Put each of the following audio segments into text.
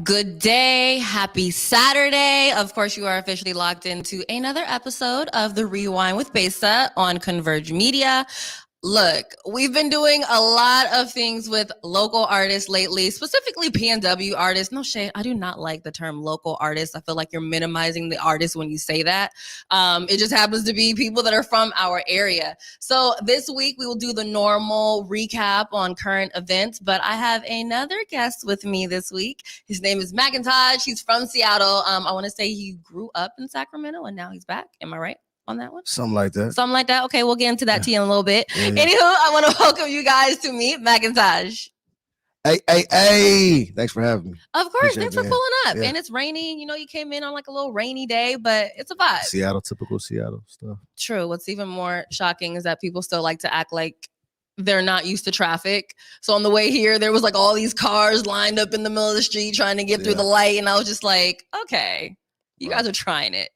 Good day. Happy Saturday. Of course, you are officially locked into another episode of the Rewind with Besa on Converge Media. Look, we've been doing a lot of things with local artists lately, specifically PNW artists. No shade, I do not like the term local artists. I feel like you're minimizing the artist when you say that. It just happens to be people that are from our area. So this week we will do the normal recap on current events, but I have another guest with me this week. His name is Macntaj. He's from Seattle. I want to say he grew up in Sacramento and now he's back. Am I right on that one? Something like that. Okay, we'll get into that tea in a little bit. Yeah. Anywho, I want to welcome you guys to meet Macntaj. Hey. Thanks for having me. Of course. Thanks for pulling up. Yeah. And it's rainy. You know, you came in on like a little rainy day, but it's a vibe. Typical Seattle stuff. True. What's even more shocking is that people still like to act like they're not used to traffic. So on the way here, there was like all these cars lined up in the middle of the street trying to get through the light. And I was just like, okay, you guys are trying it.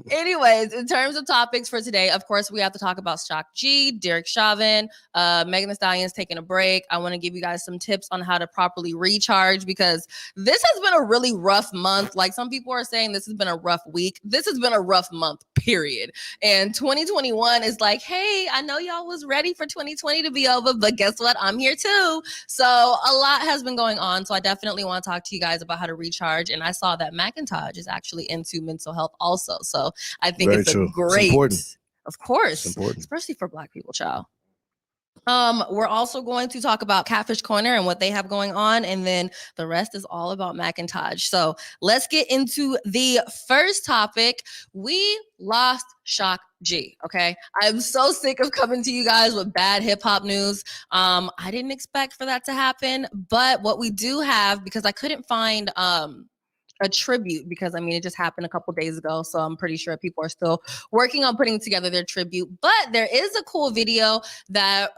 Anyways, in terms of topics for today, of course, we have to talk about Shock G, Derek Chauvin, Megan Thee Stallion's taking a break. I want to give you guys some tips on how to properly recharge because this has been a really rough month. Like some people are saying this has been a rough week. This has been a rough month, period. And 2021 is like, hey, I know y'all was ready for 2020 to be over, but guess what? I'm here too. So a lot has been going on. So I definitely want to talk to you guys about how to recharge. And I saw that Macntaj is actually into mental health also. So I think it's a great, of course, especially for Black people, child. We're also going to talk about Catfish Corner and what they have going on, and then the rest is all about Macntaj. So let's get into the first topic. We lost Shock G. Okay, I'm so sick of coming to you guys with bad hip hop news. I didn't expect for that to happen, but what we do have, because I couldn't find a tribute, because I mean it just happened a couple days ago, so I'm pretty sure people are still working on putting together their tribute. But there is a cool video that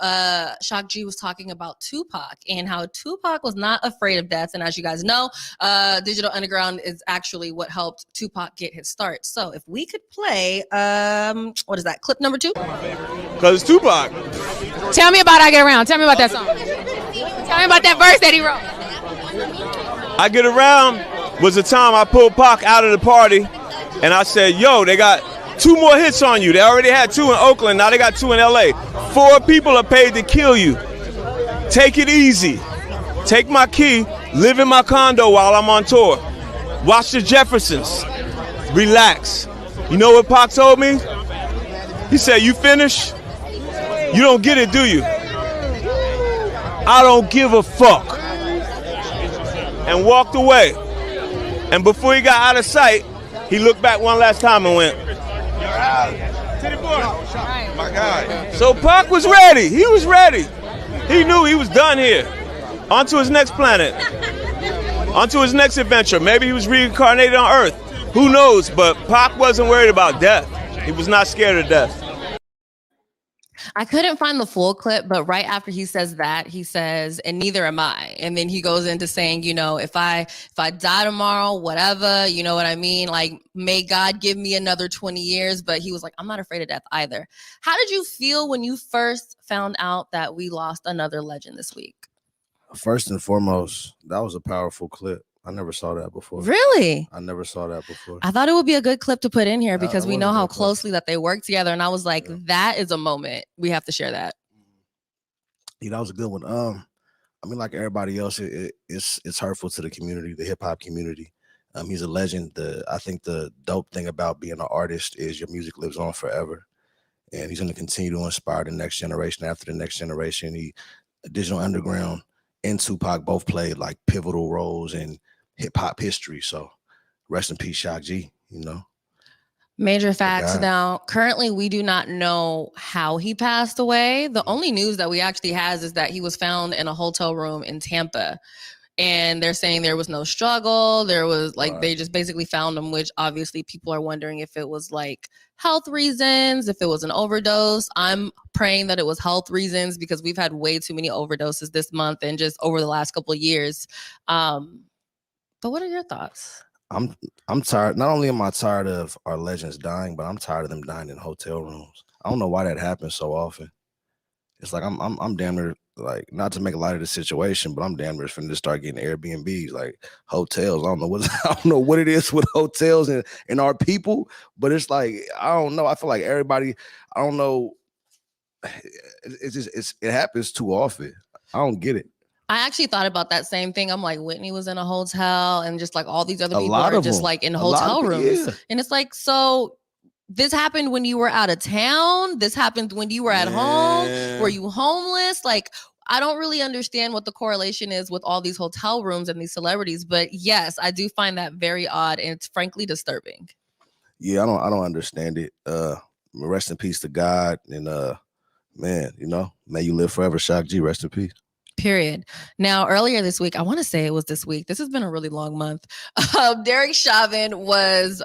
Shock G was talking about Tupac and how Tupac was not afraid of death. And as you guys know, Digital Underground is actually what helped Tupac get his start. So if we could play what is that, clip number 2? Because Tupac. Tell me about I Get Around. Tell me about that song. Tell me about that verse that he wrote. I Get Around was the time I pulled Pac out of the party, and I said, yo, they got 2 more hits on you. They already had 2 in Oakland, now they got 2 in LA. 4 people are paid to kill you. Take it easy. Take my key, live in my condo while I'm on tour. Watch the Jeffersons. Relax. You know what Pac told me? He said, you finished? You don't get it, do you? I don't give a fuck. And walked away. And before he got out of sight, he looked back one last time and went, my God. So Pac was ready. He was ready. He knew he was done here. On to his next planet. On to his next adventure. Maybe he was reincarnated on Earth. Who knows? But Pac wasn't worried about death. He was not scared of death. I couldn't find the full clip, but right after he says that, he says, and neither am I. And then he goes into saying, you know, if I die tomorrow, whatever, you know what I mean? Like, may God give me another 20 years. But he was like, I'm not afraid of death either. How did you feel when you first found out that we lost another legend this week? First and foremost, that was a powerful clip. I never saw that before. Really? I never saw that before. I thought it would be a good clip to put in here because we know how closely that they work together. And I was like, that is a moment. We have to share that. Yeah, that was a good one. I mean, like everybody else, it's hurtful to the community, the hip hop community. He's a legend. I think the dope thing about being an artist is your music lives on forever. And he's going to continue to inspire the next generation after the next generation. Digital Underground and Tupac both played like pivotal roles in hip-hop history. So rest in peace, Shock G, you know. Major facts. Now, currently, we do not know how he passed away. The only news that we actually has is that he was found in a hotel room in Tampa. And they're saying there was no struggle. There was like, they just basically found him, which obviously people are wondering if it was like health reasons, if it was an overdose. I'm praying that it was health reasons because we've had way too many overdoses this month and just over the last couple of years. But what are your thoughts? I'm tired. Not only am I tired of our legends dying, but I'm tired of them dying in hotel rooms. I don't know why that happens so often. It's like I'm damn near like, not to make a light of the situation, but I'm damn near finna just start getting Airbnbs, like hotels. I don't know what it is with hotels and our people, but it's like, I don't know. I feel like everybody, I don't know. It happens too often. I don't get it. I actually thought about that same thing. I'm like, Whitney was in a hotel, and just like all these other A people lot are of just them. like in A lot hotel of rooms. yeah. And it's like, so this happened when you were out of town. This happened when you were at home. Were you homeless? Like, I don't really understand what the correlation is with all these hotel rooms and these celebrities. But yes, I do find that very odd, and it's frankly disturbing. Yeah, I don't understand it. Rest in peace to God, and man, you know, may you live forever. Shock G, rest in peace. Period. Now, earlier this week, I want to say it was this week. This has been a really long month. Derek Chauvin was,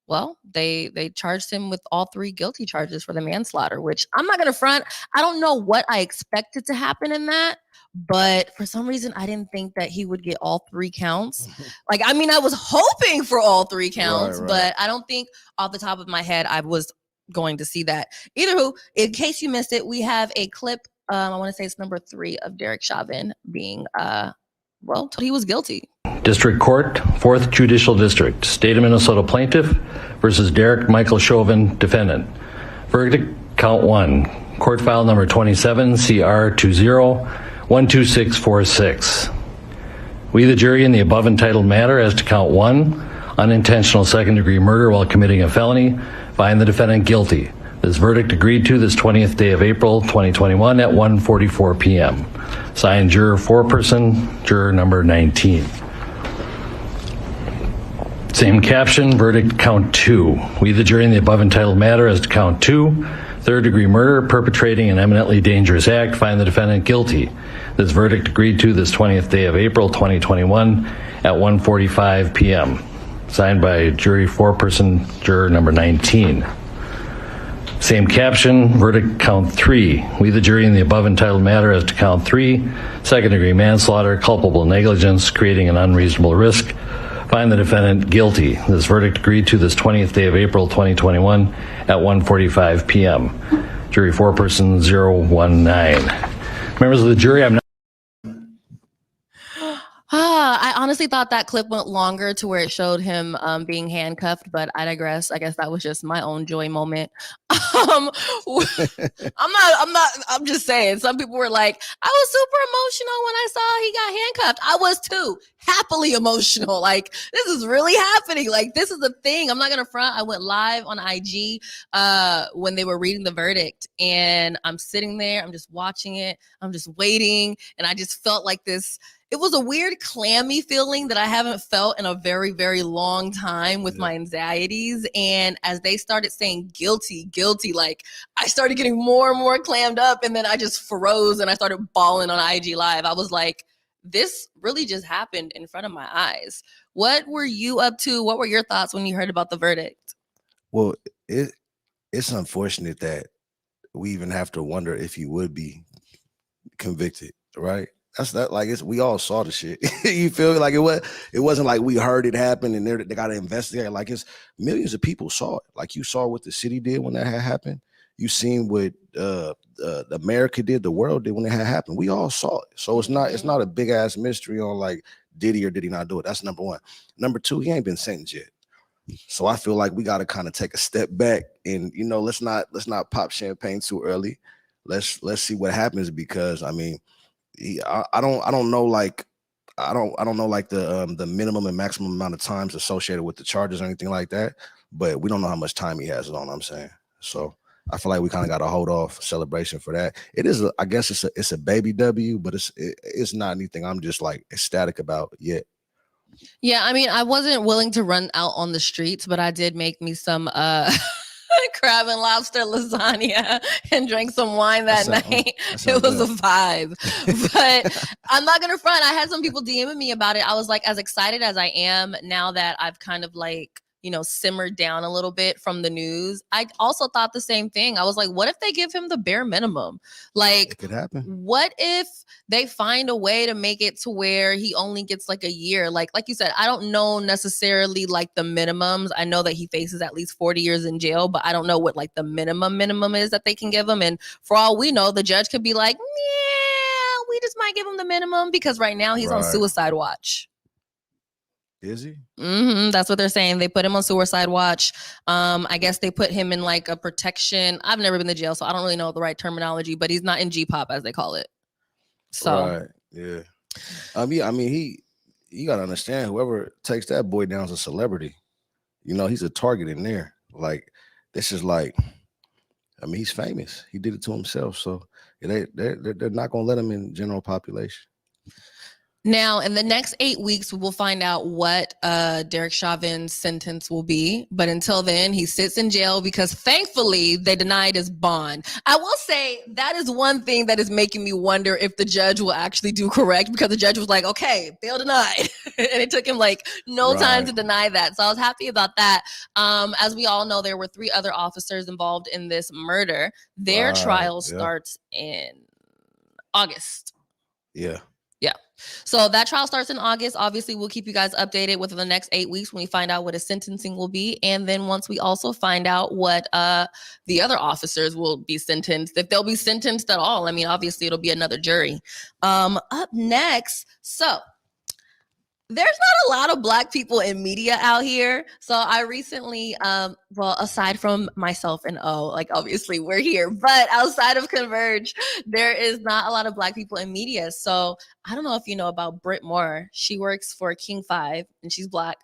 well, they charged him with all 3 guilty charges for the manslaughter, which I'm not going to front. I don't know what I expected to happen in that, but for some reason, I didn't think that he would get all 3 counts. Like, I mean, I was hoping for all 3 counts, Right. but I don't think off the top of my head, I was going to see that. Either who, in case you missed it, we have a clip. I want to say it's number 3 of Derek Chauvin being, told he was guilty. District Court, 4th Judicial District, State of Minnesota Plaintiff versus Derek Michael Chauvin, Defendant. Verdict, Count 1. Court file number 27, CR 20-12646. We, the jury, in the above entitled matter as to Count 1, unintentional second-degree murder while committing a felony, find the defendant guilty. This verdict agreed to this 20th day of April 2021 at 1:44 p.m. Signed, juror 4-person, juror number 19. Same caption, verdict count 2. We, the jury, in the above entitled matter as to count 2, third-degree murder, perpetrating an eminently dangerous act, find the defendant guilty. This verdict agreed to this 20th day of April 2021 at 1:45 p.m. Signed by jury 4-person, juror number 19. Same caption, verdict count 3. We, the jury, in the above entitled matter as to count 3, second-degree manslaughter, culpable negligence, creating an unreasonable risk, find the defendant guilty. This verdict agreed to this 20th day of April 2021 at 1:45 p.m. Jury 4-person 019. Members of the jury, I'm not. I honestly thought that clip went longer to where it showed him being handcuffed, but I digress. I guess that was just my own joy moment. I'm just saying, some people were like, I was super emotional when I saw he got handcuffed. I was too, happily emotional. Like, this is really happening. Like, this is a thing. I'm not going to front. I went live on IG when they were reading the verdict, and I'm sitting there, I'm just watching it. I'm just waiting. And I just felt like this. It was a weird clammy feeling that I haven't felt in a very, very long time with my anxieties. And as they started saying guilty, like, I started getting more and more clammed up, and then I just froze and I started bawling on IG Live. I was like, this really just happened in front of my eyes. What were you up to? What were your thoughts when you heard about the verdict? Well, it's unfortunate that we even have to wonder if he would be convicted, right? That's that. Like, we all saw the shit. You feel me? Like, it wasn't like we heard it happen and they got to investigate. Like, it's millions of people saw it. Like, you saw what the city did when that had happened. You seen what America did, the world did when it had happened. We all saw it. So it's not a big ass mystery on like, did he or did he not do it? That's number 1. Number 2, he ain't been sentenced yet. So I feel like we got to kind of take a step back and, you know, let's not pop champagne too early. Let's see what happens, because I mean, I don't know like the minimum and maximum amount of times associated with the charges or anything like that, but we don't know how much time he has on. I'm saying, so I feel like we kind of got to hold off celebration for that. It is, I guess it's a baby W, but it's not anything I'm just like ecstatic about yet. Yeah, I mean, I wasn't willing to run out on the streets, but I did make me some crab and lobster lasagna and drank some wine that night. It was a vibe. But I'm not gonna front. I had some people DMing me about it. I was like, as excited as I am now that I've kind of like simmered down a little bit from the news, I also thought the same thing. I was like, what if they give him the bare minimum? Like, it could happen. What if they find a way to make it to where he only gets like a year? Like you said, I don't know necessarily like the minimums. I know that he faces at least 40 years in jail, but I don't know what like the minimum is that they can give him. And for all we know, the judge could be like, yeah, we just might give him the minimum because right now he's on suicide watch. Is he? That's what they're saying. They put him on suicide watch. I guess they put him in like a protection. I've never been to jail, so I don't really know the right terminology, but he's not in G-pop as they call it. So yeah. I mean, you gotta understand, whoever takes that boy down is a celebrity. He's a target in there. Like, this is like, I mean, he's famous. He did it to himself. So they're not gonna let him in general population. Now, in the next 8 weeks, we will find out what Derek Chauvin's sentence will be. But until then, he sits in jail because thankfully they denied his bond. I will say that is one thing that is making me wonder if the judge will actually do correct, because the judge was like, okay, bail denied. And it took him like no time to deny that. So I was happy about that. As we all know, there were 3 other officers involved in this murder. Their trial starts in August. Yeah. So that trial starts in August. Obviously, we'll keep you guys updated within the next 8 weeks when we find out what his sentencing will be. And then once we also find out what the other officers will be sentenced, if they'll be sentenced at all. I mean, obviously, it'll be another jury. Up next, so there's not a lot of Black people in media out here. So I recently, aside from myself and like obviously we're here, but outside of Converge, there is not a lot of Black people in media. So I don't know if you know about Britt Moore. She works for King 5 and she's Black.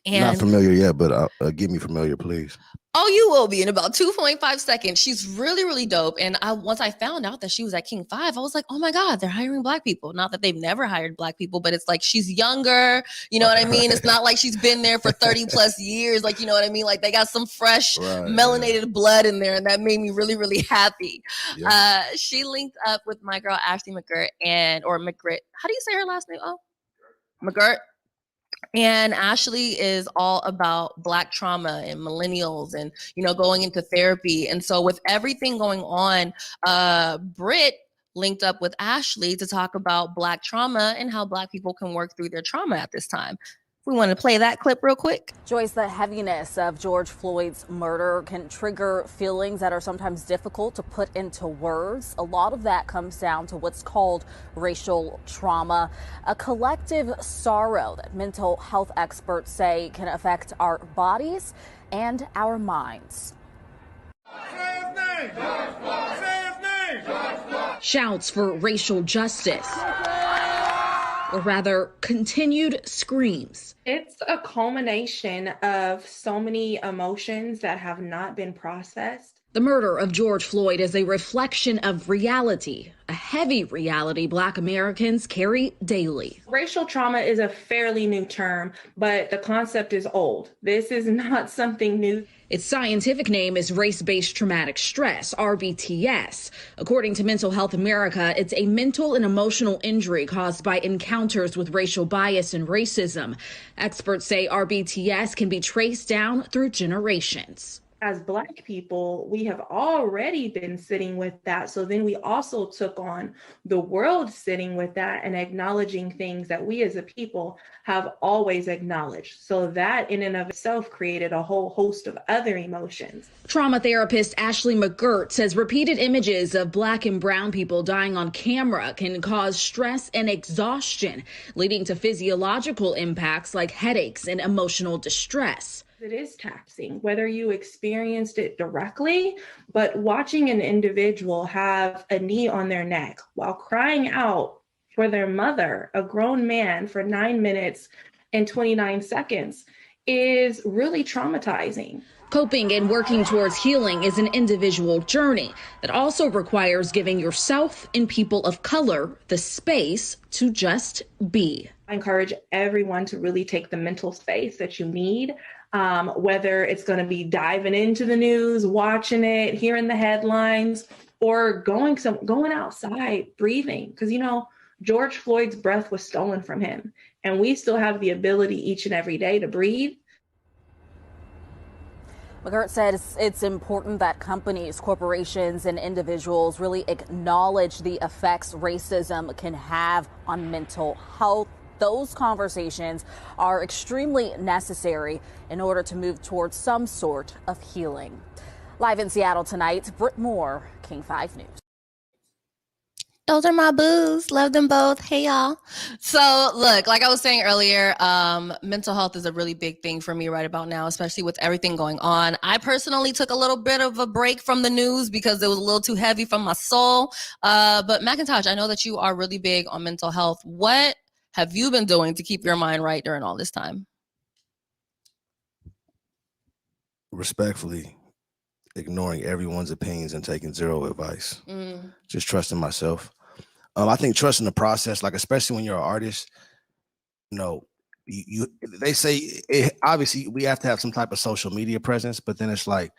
And not familiar yet, but get me familiar, please. Oh, you will be in about 2.5 seconds. She's really, really dope. And once I found out that she was at King 5, I was like, oh my God, they're hiring Black people. Not that they've never hired Black people, but it's like she's younger. You know what I mean? It's not like she's been there for 30 plus years. Like, you know what I mean? Like they got some fresh melanated blood in there. And that made me really, really happy. Yeah. She linked up with my girl, Ashley McGirt or McGirt. How do you say her last name? Oh, McGirt. And Ashley is all about Black trauma and millennials and, going into therapy. And so with everything going on, Britt linked up with Ashley to talk about Black trauma and how Black people can work through their trauma at this time. We want to play that clip real quick. Joyce, the heaviness of George Floyd's murder can trigger feelings that are sometimes difficult to put into words. A lot of that comes down to what's called racial trauma, a collective sorrow that mental health experts say can affect our bodies and our minds. Shouts for racial justice. Or rather, continued screams. It's a culmination of so many emotions that have not been processed. The murder of George Floyd is a reflection of reality, a heavy reality Black Americans carry daily. Racial trauma is a fairly new term, but the concept is old. This is not something new. Its scientific name is race-based traumatic stress, RBTS. According to Mental Health America, it's a mental and emotional injury caused by encounters with racial bias and racism. Experts say RBTS can be traced down through generations. As Black people, we have already been sitting with that. So then we also took on the world sitting with that and acknowledging things that we as a people have always acknowledged. So that in and of itself created a whole host of other emotions. Trauma therapist Ashley McGirt says repeated images of Black and brown people dying on camera can cause stress and exhaustion, leading to physiological impacts like headaches and emotional distress. It is taxing, whether you experienced it directly, but watching an individual have a knee on their neck while crying out for their mother, a grown man, for 9 minutes and 29 seconds is really traumatizing. Coping and working towards healing is an individual journey that also requires giving yourself and people of color the space to just be. I encourage everyone to really take the mental space that you need. Whether it's going to be diving into the news, watching it, hearing the headlines, or going outside, breathing. Because, George Floyd's breath was stolen from him, and we still have the ability each and every day to breathe. McGirt said it's important that companies, corporations, and individuals really acknowledge the effects racism can have on mental health. Those conversations are extremely necessary in order to move towards some sort of healing. Live in Seattle tonight, Britt Moore, King 5 News. Those are my boos. Love them both. Hey, y'all. So, look, like I was saying earlier, mental health is a really big thing for me right about now, especially with everything going on. I personally took a little bit of a break from the news because it was a little too heavy from my soul. But Macntaj, I know that you are really big on mental health. What have you been doing to keep your mind right during all this time? Respectfully, ignoring everyone's opinions and taking zero advice. Just trusting myself. I think trusting the process, like especially when you're an artist, you know, they say obviously we have to have some type of social media presence, but then it's like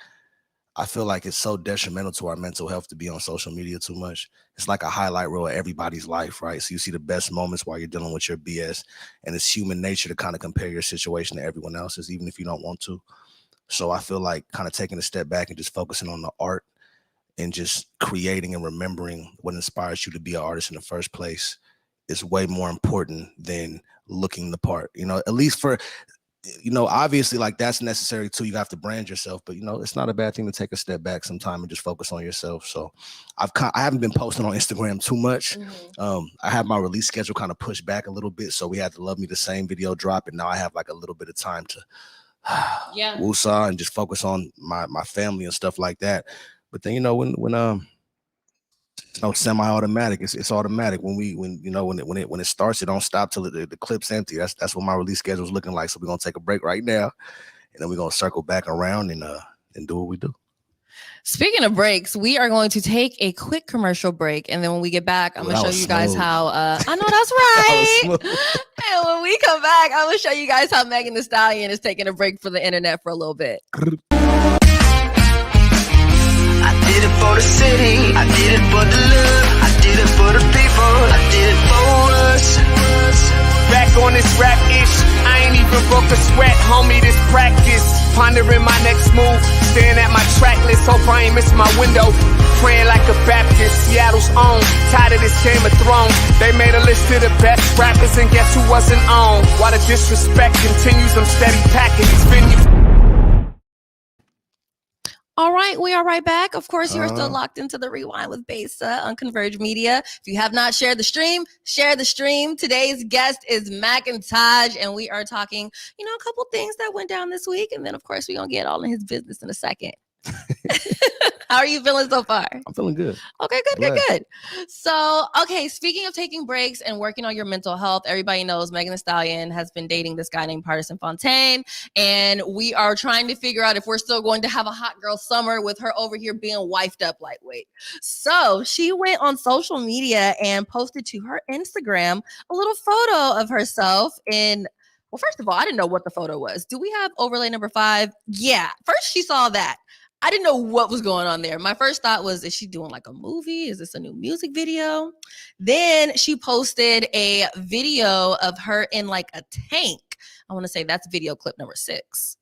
I feel like it's so detrimental to our mental health to be on social media too much. It's like a highlight reel of everybody's life, right? So you see the best moments while you're dealing with your BS, and it's human nature to kind of compare your situation to everyone else's, even if you don't want to. So I feel like kind of taking a step back and just focusing on the art and just creating and remembering what inspires you to be an artist in the first place is way more important than looking the part, you know, at least for, you know, obviously like that's necessary too. You have to brand yourself, but you know, it's not a bad thing to take a step back sometime and just focus on yourself. So I haven't been posting on Instagram too much. I have my release schedule kind of pushed back a little bit. So we had the Love Me the Same video drop, and now I have like a little bit of time to woosah and just focus on my family and stuff like that. But then, you know, when it's no semi-automatic, it's automatic. When it starts, it don't stop till the clip's empty. That's what my release schedule is looking like. So we're gonna take a break right now, and then we're gonna circle back around and do what we do. Speaking of breaks, we are going to take a quick commercial break, and then when we get back, I'm gonna show you guys how. I know that's right. And when we come back, I'm gonna show you guys how Megan Thee Stallion is taking a break for the internet for a little bit. I did it for the city, I did it for the love, I did it for the people, I did it for us. Back on this rap ish, I ain't even broke a sweat, homie, this practice. Pondering my next move, staring at my track list, hope I ain't missing my window. Praying like a Baptist, Seattle's own, tired of this Game of Thrones. They made a list of the best rappers and guess who wasn't on? While the disrespect continues, I'm steady packing these venues. All right, we are right back. Of course, you are still locked into the Rewind with Besa on Converge Media. If you have not shared the stream, share the stream. Today's guest is Macntaj, and we are talking, you know, a couple things that went down this week. And then, of course, we're going to get all in his business in a second. How are you feeling so far? I'm feeling good. Okay, good. So, okay, speaking of taking breaks and working on your mental health, everybody knows Megan Thee Stallion has been dating this guy named Partisan Fontaine, and we are trying to figure out if we're still going to have a hot girl summer with her over here being wifed up lightweight. So she went on social media and posted to her Instagram a little photo of herself in, well, first of all, I didn't know what the photo was. Do we have overlay number 5? Yeah, first she saw that. I didn't know what was going on there. My first thought was, is she doing like a movie? Is this a new music video? Then she posted a video of her in like a tank. I want to say that's video clip number 6.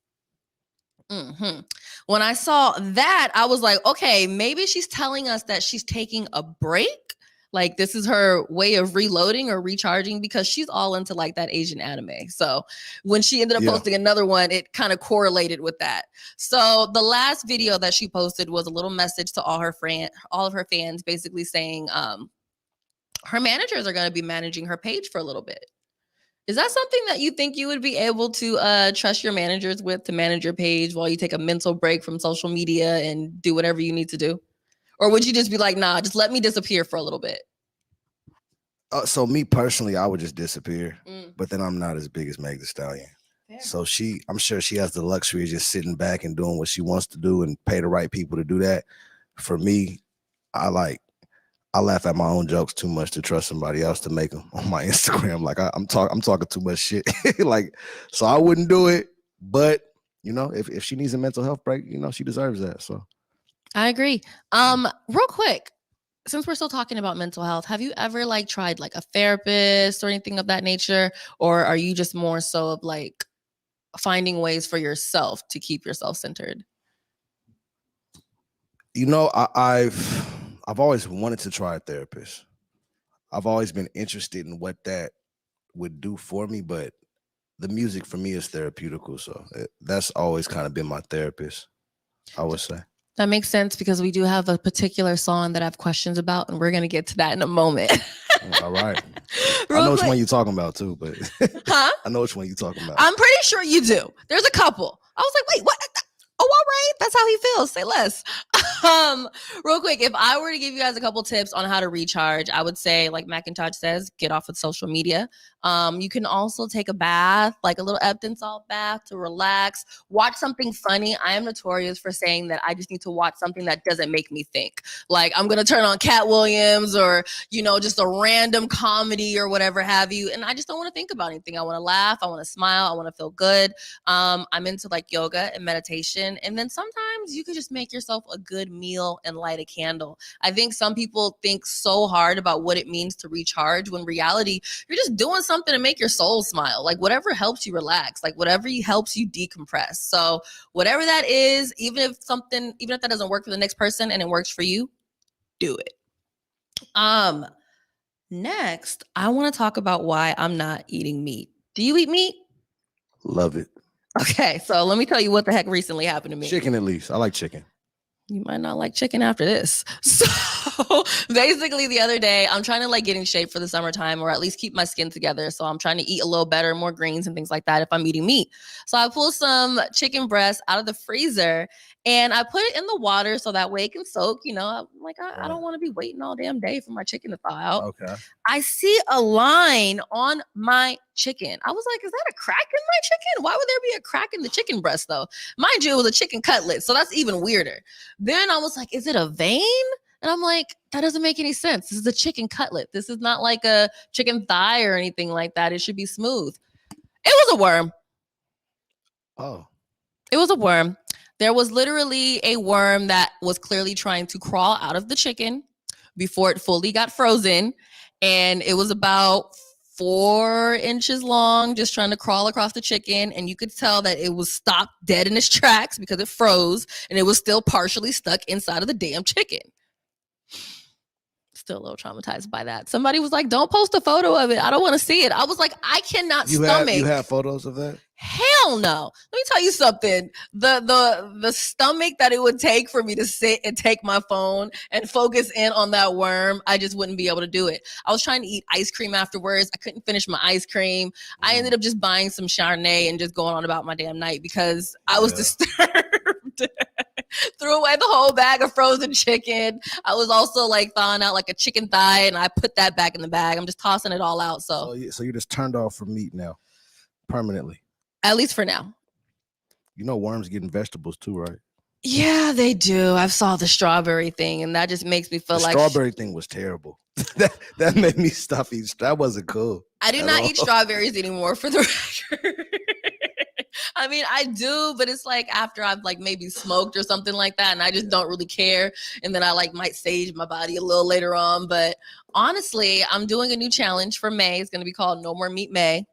When I saw that, I was like, okay, maybe she's telling us that she's taking a break. Like this is her way of reloading or recharging, because she's all into like that Asian anime. So when she ended up posting another one, it kind of correlated with that. So the last video that she posted was a little message to all of her fans, basically saying her managers are going to be managing her page for a little bit. Is that something that you think you would be able to trust your managers with, to manage your page while you take a mental break from social media and do whatever you need to do? Or would you just be like, nah, just let me disappear for a little bit? So me personally, I would just disappear, but then I'm not as big as Meg Thee Stallion. So I'm sure she has the luxury of just sitting back and doing what she wants to do and pay the right people to do that. For me, I laugh at my own jokes too much to trust somebody else to make them on my Instagram. Like I'm talking too much shit. Like, so I wouldn't do it. But you know, if she needs a mental health break, you know, she deserves that. So I agree. Real quick, since we're still talking about mental health, have you ever like tried like a therapist or anything of that nature? Or are you just more so of like finding ways for yourself to keep yourself centered? You know, I've always wanted to try a therapist. I've always been interested in what that would do for me, but the music for me is therapeutical. So that's always kind of been my therapist, I would say. That makes sense because we do have a particular song that I have questions about, and we're going to get to that in a moment. All right. I Real know which quick. one you're talking about too, but Huh? I know which one you're talking about. I'm pretty sure you do. There's a couple. I was like, wait, what? Oh, all right. That's how he feels. Say less. Real quick, if I were to give you guys a couple tips on how to recharge, I would say, like Macntaj says, get off of social media. You can also take a bath, like a little Epsom salt bath to relax. Watch something funny. I am notorious for saying that I just need to watch something that doesn't make me think. Like I'm going to turn on Cat Williams or, just a random comedy or whatever have you. And I just don't want to think about anything. I want to laugh. I want to smile. I want to feel good. I'm into like yoga and meditation. And then sometimes you could just make yourself a good meal and light a candle. I think some people think so hard about what it means to recharge when reality, you're just doing something to make your soul smile. Like whatever helps you relax, like whatever helps you decompress. So whatever that is, even if that doesn't work for the next person and it works for you, do it. Next, I want to talk about why I'm not eating meat. Do you eat meat? Love it. Okay, so let me tell you what the heck recently happened to me. Chicken, at least. I like chicken. You might not like chicken after this. So basically the other day, I'm trying to like get in shape for the summertime or at least keep my skin together. So I'm trying to eat a little better, more greens and things like that if I'm eating meat. So I pulled some chicken breast out of the freezer and I put it in the water so that way it can soak. I'm like, I don't want to be waiting all damn day for my chicken to thaw out. Okay. I see a line on my chicken. I was like, is that a crack in my chicken? Why would there be a crack in the chicken breast though? Mind you, it was a chicken cutlet. So that's even weirder. Then I was like, is it a vein? And I'm like, that doesn't make any sense. This is a chicken cutlet. This is not like a chicken thigh or anything like that. It should be smooth. It was a worm. Oh. It was a worm. There was literally a worm that was clearly trying to crawl out of the chicken before it fully got frozen. And it was about 4 inches long, just trying to crawl across the chicken. And you could tell that it was stopped dead in its tracks because it froze and it was still partially stuck inside of the damn chicken. Still a little traumatized by that. Somebody was like, don't post a photo of it. I don't want to see it. I was like, I cannot stomach. You have photos of that? Hell no. Let me tell you something. The stomach that it would take for me to sit and take my phone and focus in on that worm, I just wouldn't be able to do it. I was trying to eat ice cream afterwards. I couldn't finish my ice cream. I ended up just buying some Chardonnay and just going on about my damn night because I was disturbed. Threw away the whole bag of frozen chicken. I was also like thawing out like a chicken thigh and I put that back in the bag. I'm just tossing it all out. So you're just turned off from meat now, permanently. At least for now. Worms getting vegetables too, right? Yeah, they do. I saw the strawberry thing and that just makes me feel the like strawberry thing was terrible. that made me stop eating. That wasn't cool. I do not eat strawberries anymore for the record. I mean, I do, but it's like after I've like maybe smoked or something like that and I just don't really care. And then I like might sage my body a little later on. But honestly, I'm doing a new challenge for May. It's going to be called No More Meat May.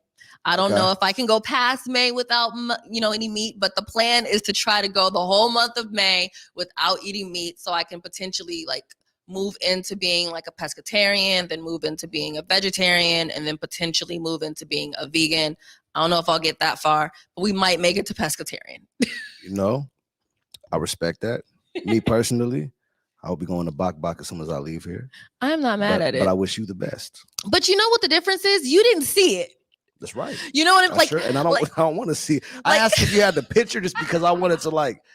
I don't know if I can go past May without, any meat, but the plan is to try to go the whole month of May without eating meat so I can potentially like move into being like a pescatarian, then move into being a vegetarian, and then potentially move into being a vegan. I don't know if I'll get that far, but we might make it to pescatarian. I respect that. Me personally, I'll be going to Bak as soon as I leave here. I'm not mad at it. But I wish you the best. But you know what the difference is? You didn't see it. That's right. You know what I'm like? Sure. And I don't want to see it. I asked if you had the picture just because I wanted to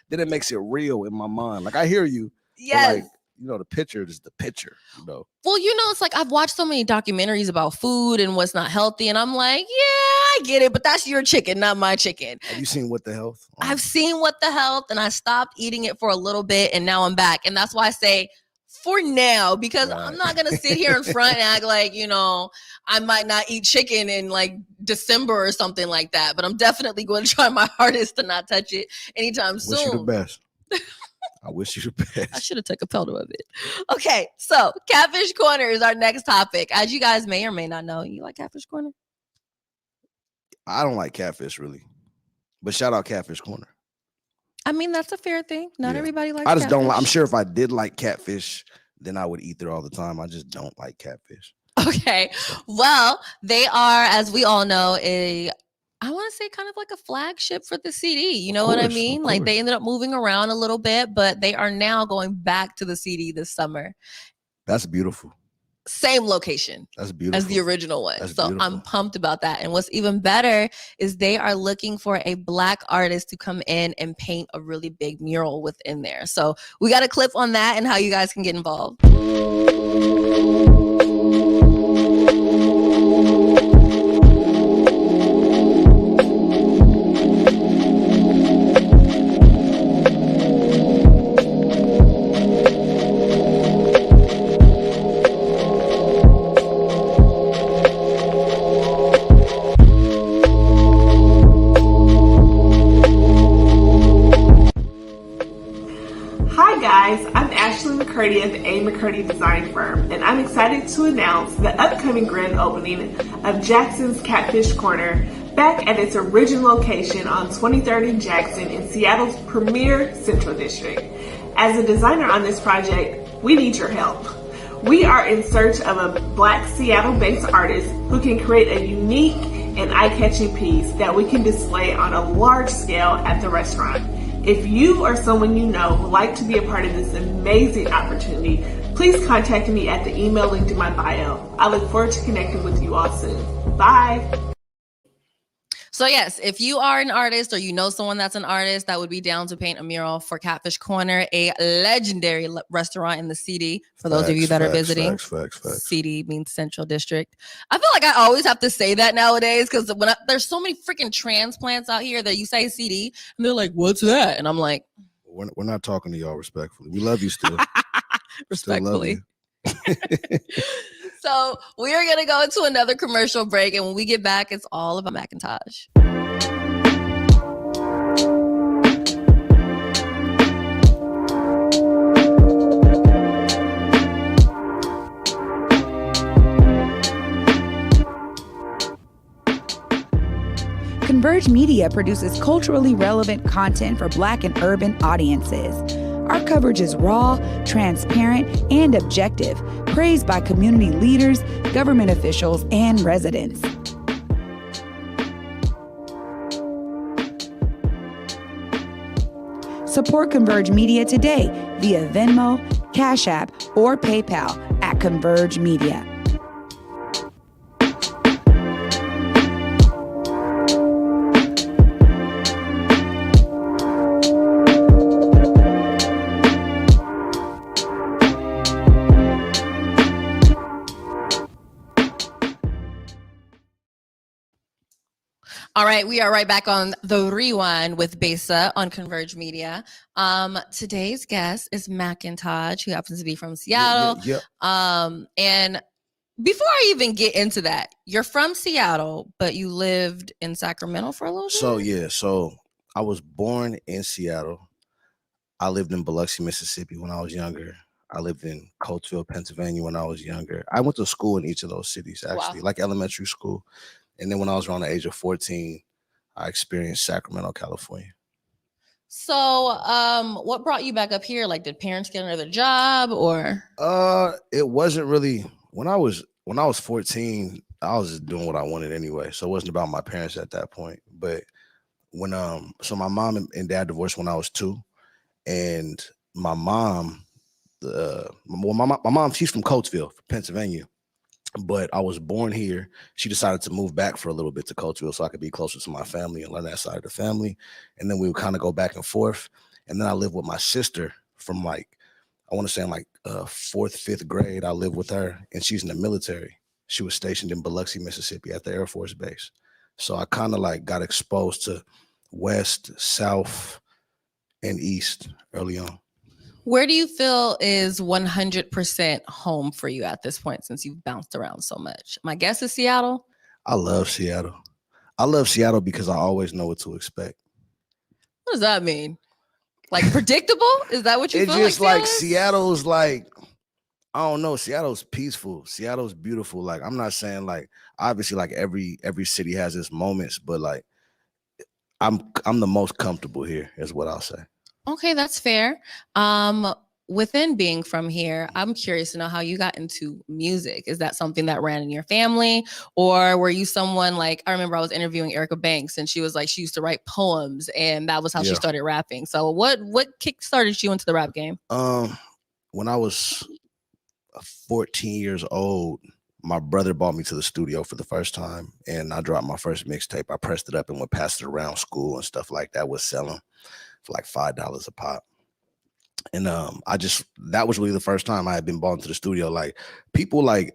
then it makes it real in my mind. Like I hear you. Yes. The picture is the picture, Well, it's like I've watched so many documentaries about food and what's not healthy. And I'm like, yeah, I get it. But that's your chicken, not my chicken. Have you seen What the Health? I've seen What the Health and I stopped eating it for a little bit. And now I'm back. And that's why I say for now, because I'm not going to sit here in front and act like, I might not eat chicken in like December or something like that. But I'm definitely going to try my hardest to not touch it anytime soon. Wish you the best. I wish you the best. I should have took a photo of it. Okay, so Catfish Corner is our next topic. As you guys may or may not know, you like Catfish Corner? I don't like catfish really, but shout out Catfish Corner. I mean, that's a fair thing. Not Yeah. everybody likes I just don't like. I'm catfish. sure if I did like catfish, then I would eat there all the time. I just don't like catfish. Okay. Well, they are, as we all know, I want to say kind of like a flagship for the CD. You know what I mean? Like they ended up moving around a little bit, but they are now going back to the CD this summer. That's beautiful. Same location. That's beautiful. As the original one. That's so beautiful. I'm pumped about that. And what's even better is they are looking for a Black artist to come in and paint a really big mural within there. So we got a clip on that and how you guys can get involved. I'm Ashley McCurdy of the A. McCurdy Design Firm, and I'm excited to announce the upcoming grand opening of Jackson's Catfish Corner back at its original location on 23rd and Jackson in Seattle's premier Central District. As a designer on this project, we need your help. We are in search of a Black Seattle-based artist who can create a unique and eye-catching piece that we can display on a large scale at the restaurant. If you or someone you know would like to be a part of this amazing opportunity, please contact me at the email linked in my bio. I look forward to connecting with you all soon. Bye. So yes, if you are an artist or you know someone that's an artist that would be down to paint a mural for Catfish Corner, a legendary restaurant in the CD, for those of you that are visiting. Facts. CD means Central District. I feel like I always have to say that nowadays because there's so many freaking transplants out here that you say CD and they're like, what's that? And I'm like, we're not talking to y'all respectfully. We love you still. Respectfully. Still love you. So we are going to go into another commercial break. And when we get back, it's all about Macntaj. Converge Media produces culturally relevant content for Black and urban audiences. Our coverage is raw, transparent, and objective, praised by community leaders, government officials, and residents. Support Converge Media today via Venmo, Cash App, or PayPal at Converge Media. All right, we are right back on the Rewind with Besa on Converge Media. Today's guest is Macntaj, who happens to be from Seattle. Yep. And before I even get into that, you're from Seattle, but you lived in Sacramento for a little bit? So I was born in Seattle. I lived in Biloxi, Mississippi when I was younger. I lived in Coatesville, Pennsylvania when I was younger. I went to school in each of those cities, actually, like elementary school. And then when I was around the age of 14, I experienced Sacramento, California. So what brought you back up here? Like, did parents get another job or? It wasn't really, when I was 14, I was just doing what I wanted anyway. So it wasn't about my parents at that point. But when, so my mom and dad divorced when I was 2. And my mom, my mom, she's from Coatesville, Pennsylvania. But I was born here. She decided to move back for a little bit to Coatesville so I could be closer to my family and learn that side of the family. And then we would kind of go back and forth. And then I lived with my sister from I want to say in 4th, 5th grade. I lived with her and she's in the military. She was stationed in Biloxi, Mississippi at the Air Force Base. So I kind of got exposed to West, South, and East early on. Where do you feel is 100% home for you at this point since you've bounced around so much? My guess is Seattle. I love Seattle. I love Seattle because I always know what to expect. What does that mean? Like predictable? Is that what you feel just like Seattle's I don't know. Seattle's peaceful. Seattle's beautiful. I'm not saying obviously every city has its moments, but I'm the most comfortable here is what I'll say. Okay, that's fair. Within being from here, I'm curious to know how you got into music. Is that something that ran in your family, or were you someone like, I remember I was interviewing Erica Banks and she was like, she used to write poems and that was how she started rapping. So what kick-started you into the rap game? When I was 14 years old, my brother brought me to the studio for the first time and I dropped my first mixtape. I pressed it up and would pass it around school and stuff like that, was selling for like $5 a pop. And that was really the first time I had been brought into the studio. Like people like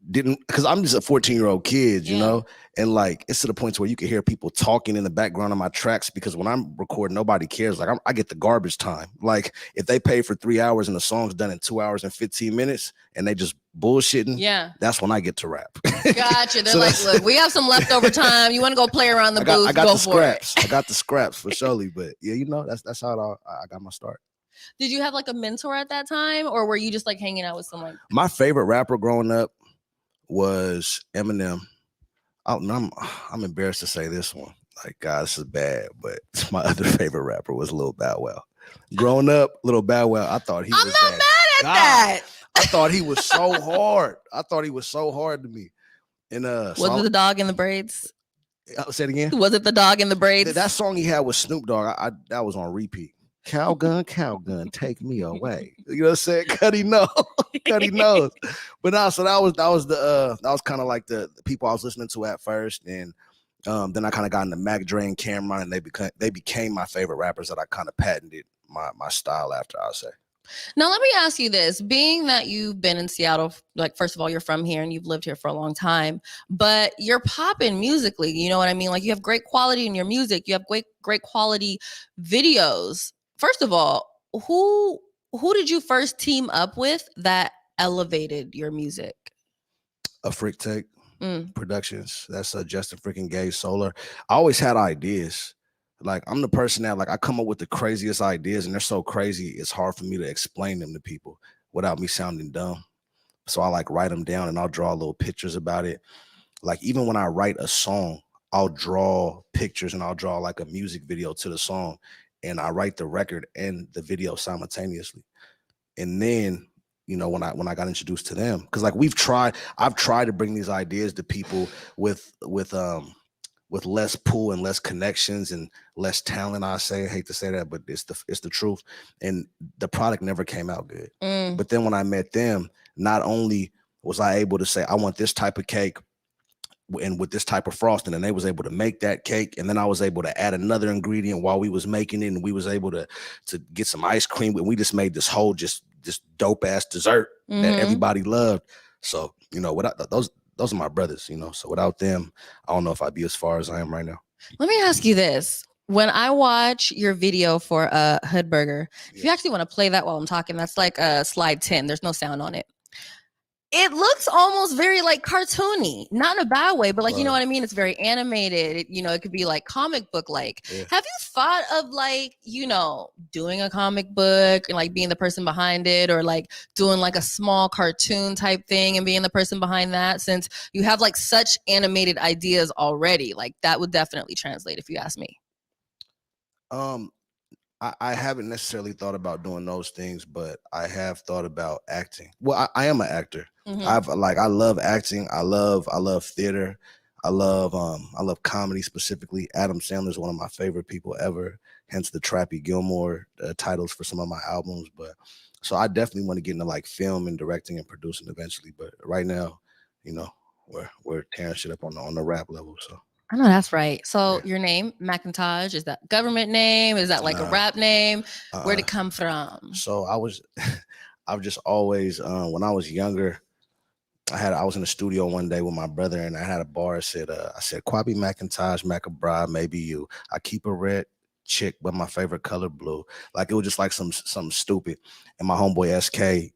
didn't, because I'm just a 14-year-old kid, you know, and like it's to the point where you can hear people talking in the background of my tracks, because when I'm recording, nobody cares. Like I get the garbage time. Like if they pay for 3 hours and the song's done in 2 hours and 15 minutes and they just bullshitting, that's when I get to rap. Gotcha. They're like, look, we have some leftover time. You want to go play around the booth? I got go the for scraps. it. I got the scraps for surely. But yeah, you know, that's how I got my start. Did you have like a mentor at that time, or were you just like hanging out with someone? My favorite rapper growing up was Eminem. I'm embarrassed to say this one. Like, God, this is bad, but my other favorite rapper was Lil Bow Wow. Growing up, Lil Bow Wow, I thought he was not mad at that. I thought he was so hard. I thought he was so hard to me. And was it the dog in the braids? Say it again. Was it the dog in the braids? That song he had with Snoop Dogg, that was on repeat. Cowgun, take me away. You know what I'm saying? Cuddy knows. But now, so that was kind of like the people I was listening to at first, and then I kind of got into Mac Dre and Cameron, and they became my favorite rappers that I kind of patented my style after, I'll say. Now, let me ask you this. Being that you've been in Seattle, like, first of all, you're from here and you've lived here for a long time, but you're popping musically. You know what I mean? Like, you have great quality in your music. You have great quality videos. First of all, who did you first team up with that elevated your music? A Freak Take Productions. That's Justin freaking Gage Solar. I always had ideas. Like, I'm the person that, like, I come up with the craziest ideas, and they're so crazy, it's hard for me to explain them to people without me sounding dumb. So I like write them down and I'll draw little pictures about it. Like, even when I write a song, I'll draw pictures and I'll draw like a music video to the song, and I write the record and the video simultaneously. And then, you know, when I got introduced to them, because like I've tried to bring these ideas to people with less pull and less connections and less talent. I hate to say that, but it's the truth. And the product never came out good. But then when I met them, not only was I able to say, I want this type of cake and with this type of frosting, and they was able to make that cake, and then I was able to add another ingredient while we was making it, and we was able to get some ice cream, and we just made this whole just dope ass dessert that everybody loved. So, you know, without those are my brothers, you know. So without them, I don't know if I'd be as far as I am right now. Let me ask you this. When I watch your video for Hood Burger, if you actually want to play that while I'm talking, that's like slide 10. There's no sound on it. It looks almost very like cartoony, not in a bad way, but like, you know what I mean? It's very animated. It could be like comic book like. Yeah. Have you thought of like, you know, doing a comic book and like being the person behind it, or like doing like a small cartoon type thing and being the person behind that, since you have like such animated ideas already? Like, that would definitely translate if you ask me. I haven't necessarily thought about doing those things, but I have thought about acting. Well, I am an actor. I love acting. I love theater. I love comedy specifically. Adam Sandler is one of my favorite people ever. Hence the Trappy Gilmore titles for some of my albums. But so I definitely want to get into like film and directing and producing eventually. But right now, you know, we're tearing shit up on the rap level. So. I know that's right. So your name, Macntaj, is that government name? Is that like a rap name? Where'd it come from? So I've just always, when I was younger, I was in the studio one day with my brother, and I had a bar that said, I said, Kwabi Macntaj, Macabra, maybe you. I keep a red chick, but my favorite color blue. Like, it was just like something stupid. And my homeboy SK,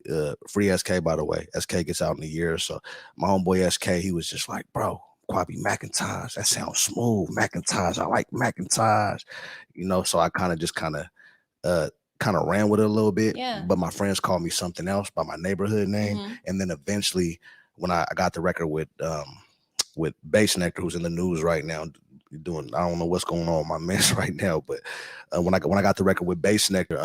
free SK, by the way, SK gets out in a year or so. My homeboy SK, he was just like, bro, Kwabi Macntaj, that sounds smooth. Macntaj, I like Macntaj, you know. So I kind of ran with it a little bit. Yeah. But my friends called me something else by my neighborhood name, and then eventually, when I got the record with Bass Nectar, who's in the news right now, doing. I don't know what's going on with my mess right now, but when I got the record with Bass Nectar,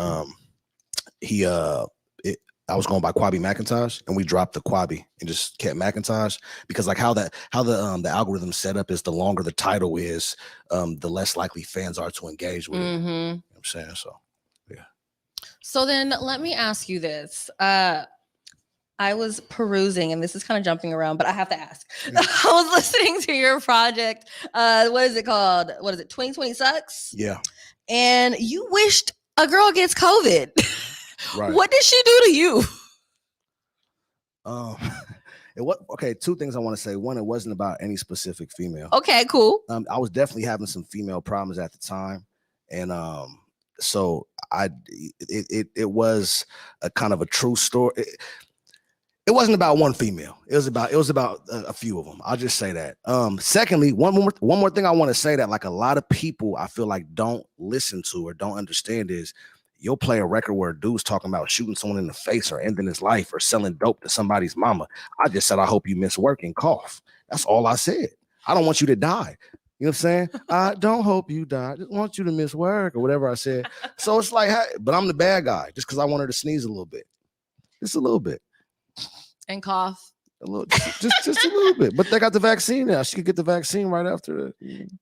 I was going by Quabi Macntaj, and we dropped the Quabi and just kept Macntaj, because like how the algorithm set up is, the longer the title is, the less likely fans are to engage with it. You know what I'm saying? So yeah. So then let me ask you this. I was perusing, and this is kind of jumping around, but I have to ask. I was listening to your project. What is it called? What is it? 2020 Sucks? Yeah. And you wished a girl gets COVID. Right. What did she do to you? Okay, two things I want to say. One, it wasn't about any specific female. Okay, cool. I was definitely having some female problems at the time, and so it was a kind of a true story. It wasn't about one female. It was about a few of them. I'll just say that. Secondly, one more thing I want to say that like a lot of people I feel like don't listen to or don't understand is, you'll play a record where a dude's talking about shooting someone in the face or ending his life or selling dope to somebody's mama. I just said, I hope you miss work and cough. That's all I said. I don't want you to die. You know what I'm saying? I don't hope you die. I just want you to miss work or whatever I said. So it's like, hey, but I'm the bad guy just because I want her to sneeze a little bit. Just a little bit. And cough. A little, just a little bit. But they got the vaccine now. She could get the vaccine right after it.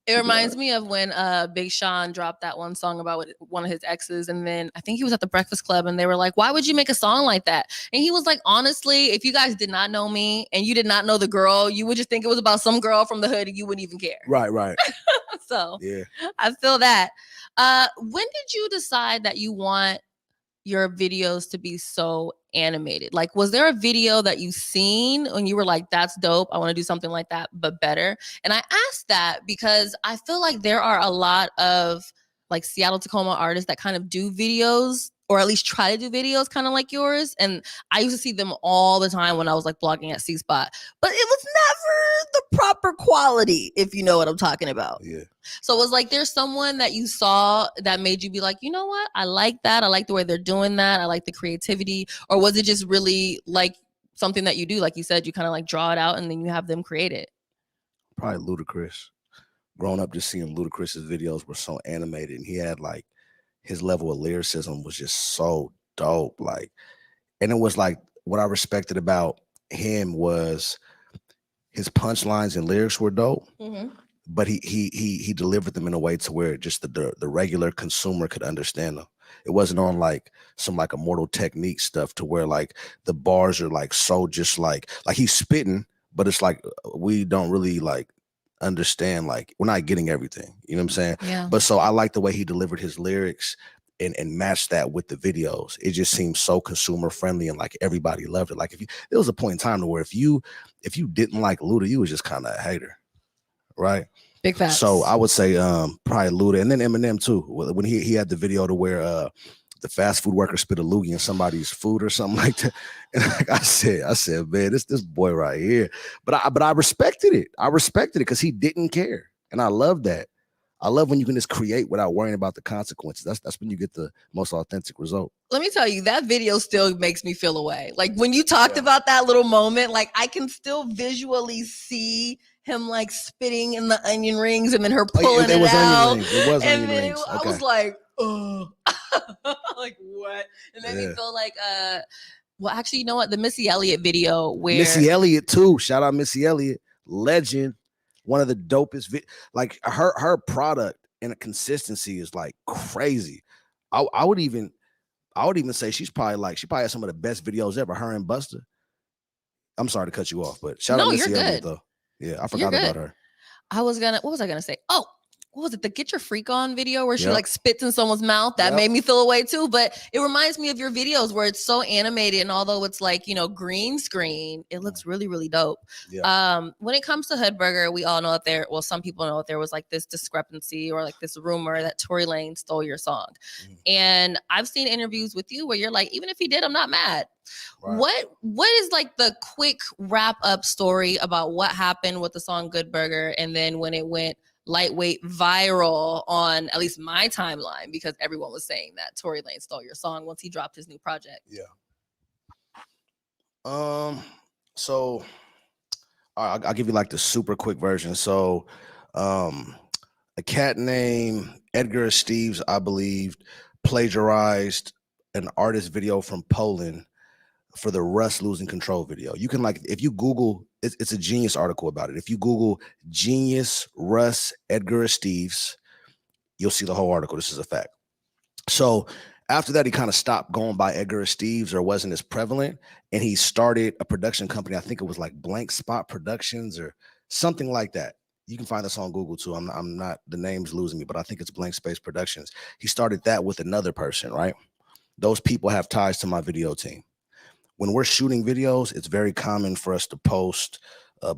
It reminds me of when Big Sean dropped that one song about one of his exes, and then I think he was at the Breakfast Club, and they were like, "Why would you make a song like that?" And he was like, "Honestly, if you guys did not know me and you did not know the girl, you would just think it was about some girl from the hood, and you wouldn't even care." Right. So yeah, I feel that. When did you decide that you want your videos to be so animated? Like, was there a video that you seen and you were like, that's dope, I want to do something like that but better? And I asked that because I feel like there are a lot of like Seattle, Tacoma artists that kind of do videos, or at least try to do videos kind of like yours, and I used to see them all the time when I was like blogging at C-Spot, but it was never the proper quality, if you know what I'm talking about. Yeah. So it was like, there's someone that you saw that made you be like, you know what? I like that. I like the way they're doing that. I like the creativity. Or was it just really like something that you do? Like you said, you kind of like draw it out and then you have them create it. Probably Ludacris. Growing up, just seeing Ludacris's videos were so animated, and he had like, his level of lyricism was just so dope. Like, and it was like, what I respected about him was his punchlines and lyrics were dope. But he delivered them in a way to where just the regular consumer could understand them. It wasn't on like some like Immortal Technique stuff to where like the bars are like so just like he's spitting, but it's like we don't really like understand, like we're not getting everything. You know what I'm saying? Yeah. But so I like the way he delivered his lyrics and matched that with the videos. It just seemed so consumer friendly and like everybody loved it. Like there was a point in time to where if you didn't like Luda, you was just kind of a hater. Right. Big facts. So I would say probably Luda, and then Eminem too. When he had the video to where the fast food worker spit a loogie in somebody's food or something like that. And like I said, man, this boy right here. But I respected it. I respected it because he didn't care. And I love that. I love when you can just create without worrying about the consequences. That's when you get the most authentic result. Let me tell you, that video still makes me feel away. Like when you talked about that little moment, like I can still visually see him like spitting in the onion rings and then her pulling it out. It was and onion then rings. I was like, oh, like what? It made me feel like, well, actually, you know what? The Missy Elliott video where Missy Elliott too. Shout out Missy Elliott, legend. One of the dopest, like her product and a consistency is like crazy. I would even say she probably has some of the best videos ever. Her and Busta. I'm sorry to cut you off, but shout out Missy Elliott though. Yeah, I forgot about her. what was I gonna say? Oh, what was it? The Get Your Freak On video where she like spits in someone's mouth. That made me feel away too. But it reminds me of your videos where it's so animated, and although it's like, you know, green screen, it looks really, really dope. Yeah. When it comes to Hood Burger, we all know that some people know that there was like this discrepancy or like this rumor that Tory Lanez stole your song. And I've seen interviews with you where you're like, even if he did, I'm not mad. Right. What is like the quick wrap up story about what happened with the song Good Burger, and then when it went lightweight viral on at least my timeline, because everyone was saying that Tory Lanez stole your song once he dropped his new project? Yeah. So I'll give you like the super quick version. So a cat named Edgar Steves, I believe, plagiarized an artist video from Poland for the Russ losing control video. You can, like, if you Google, it's a Genius article about it. If you Google Genius Russ Edgar Steves, you'll see the whole article. This is a fact. So after that, he kind of stopped going by Edgar Steves, or wasn't as prevalent, and he started a production company. I think it was like Blank Spot Productions or something like that. You can find this on Google too. I'm not, the name's losing me, but I think it's Blank Space Productions. He started that with another person, right? Those people have ties to my video team. When we're shooting videos, it's very common for us to post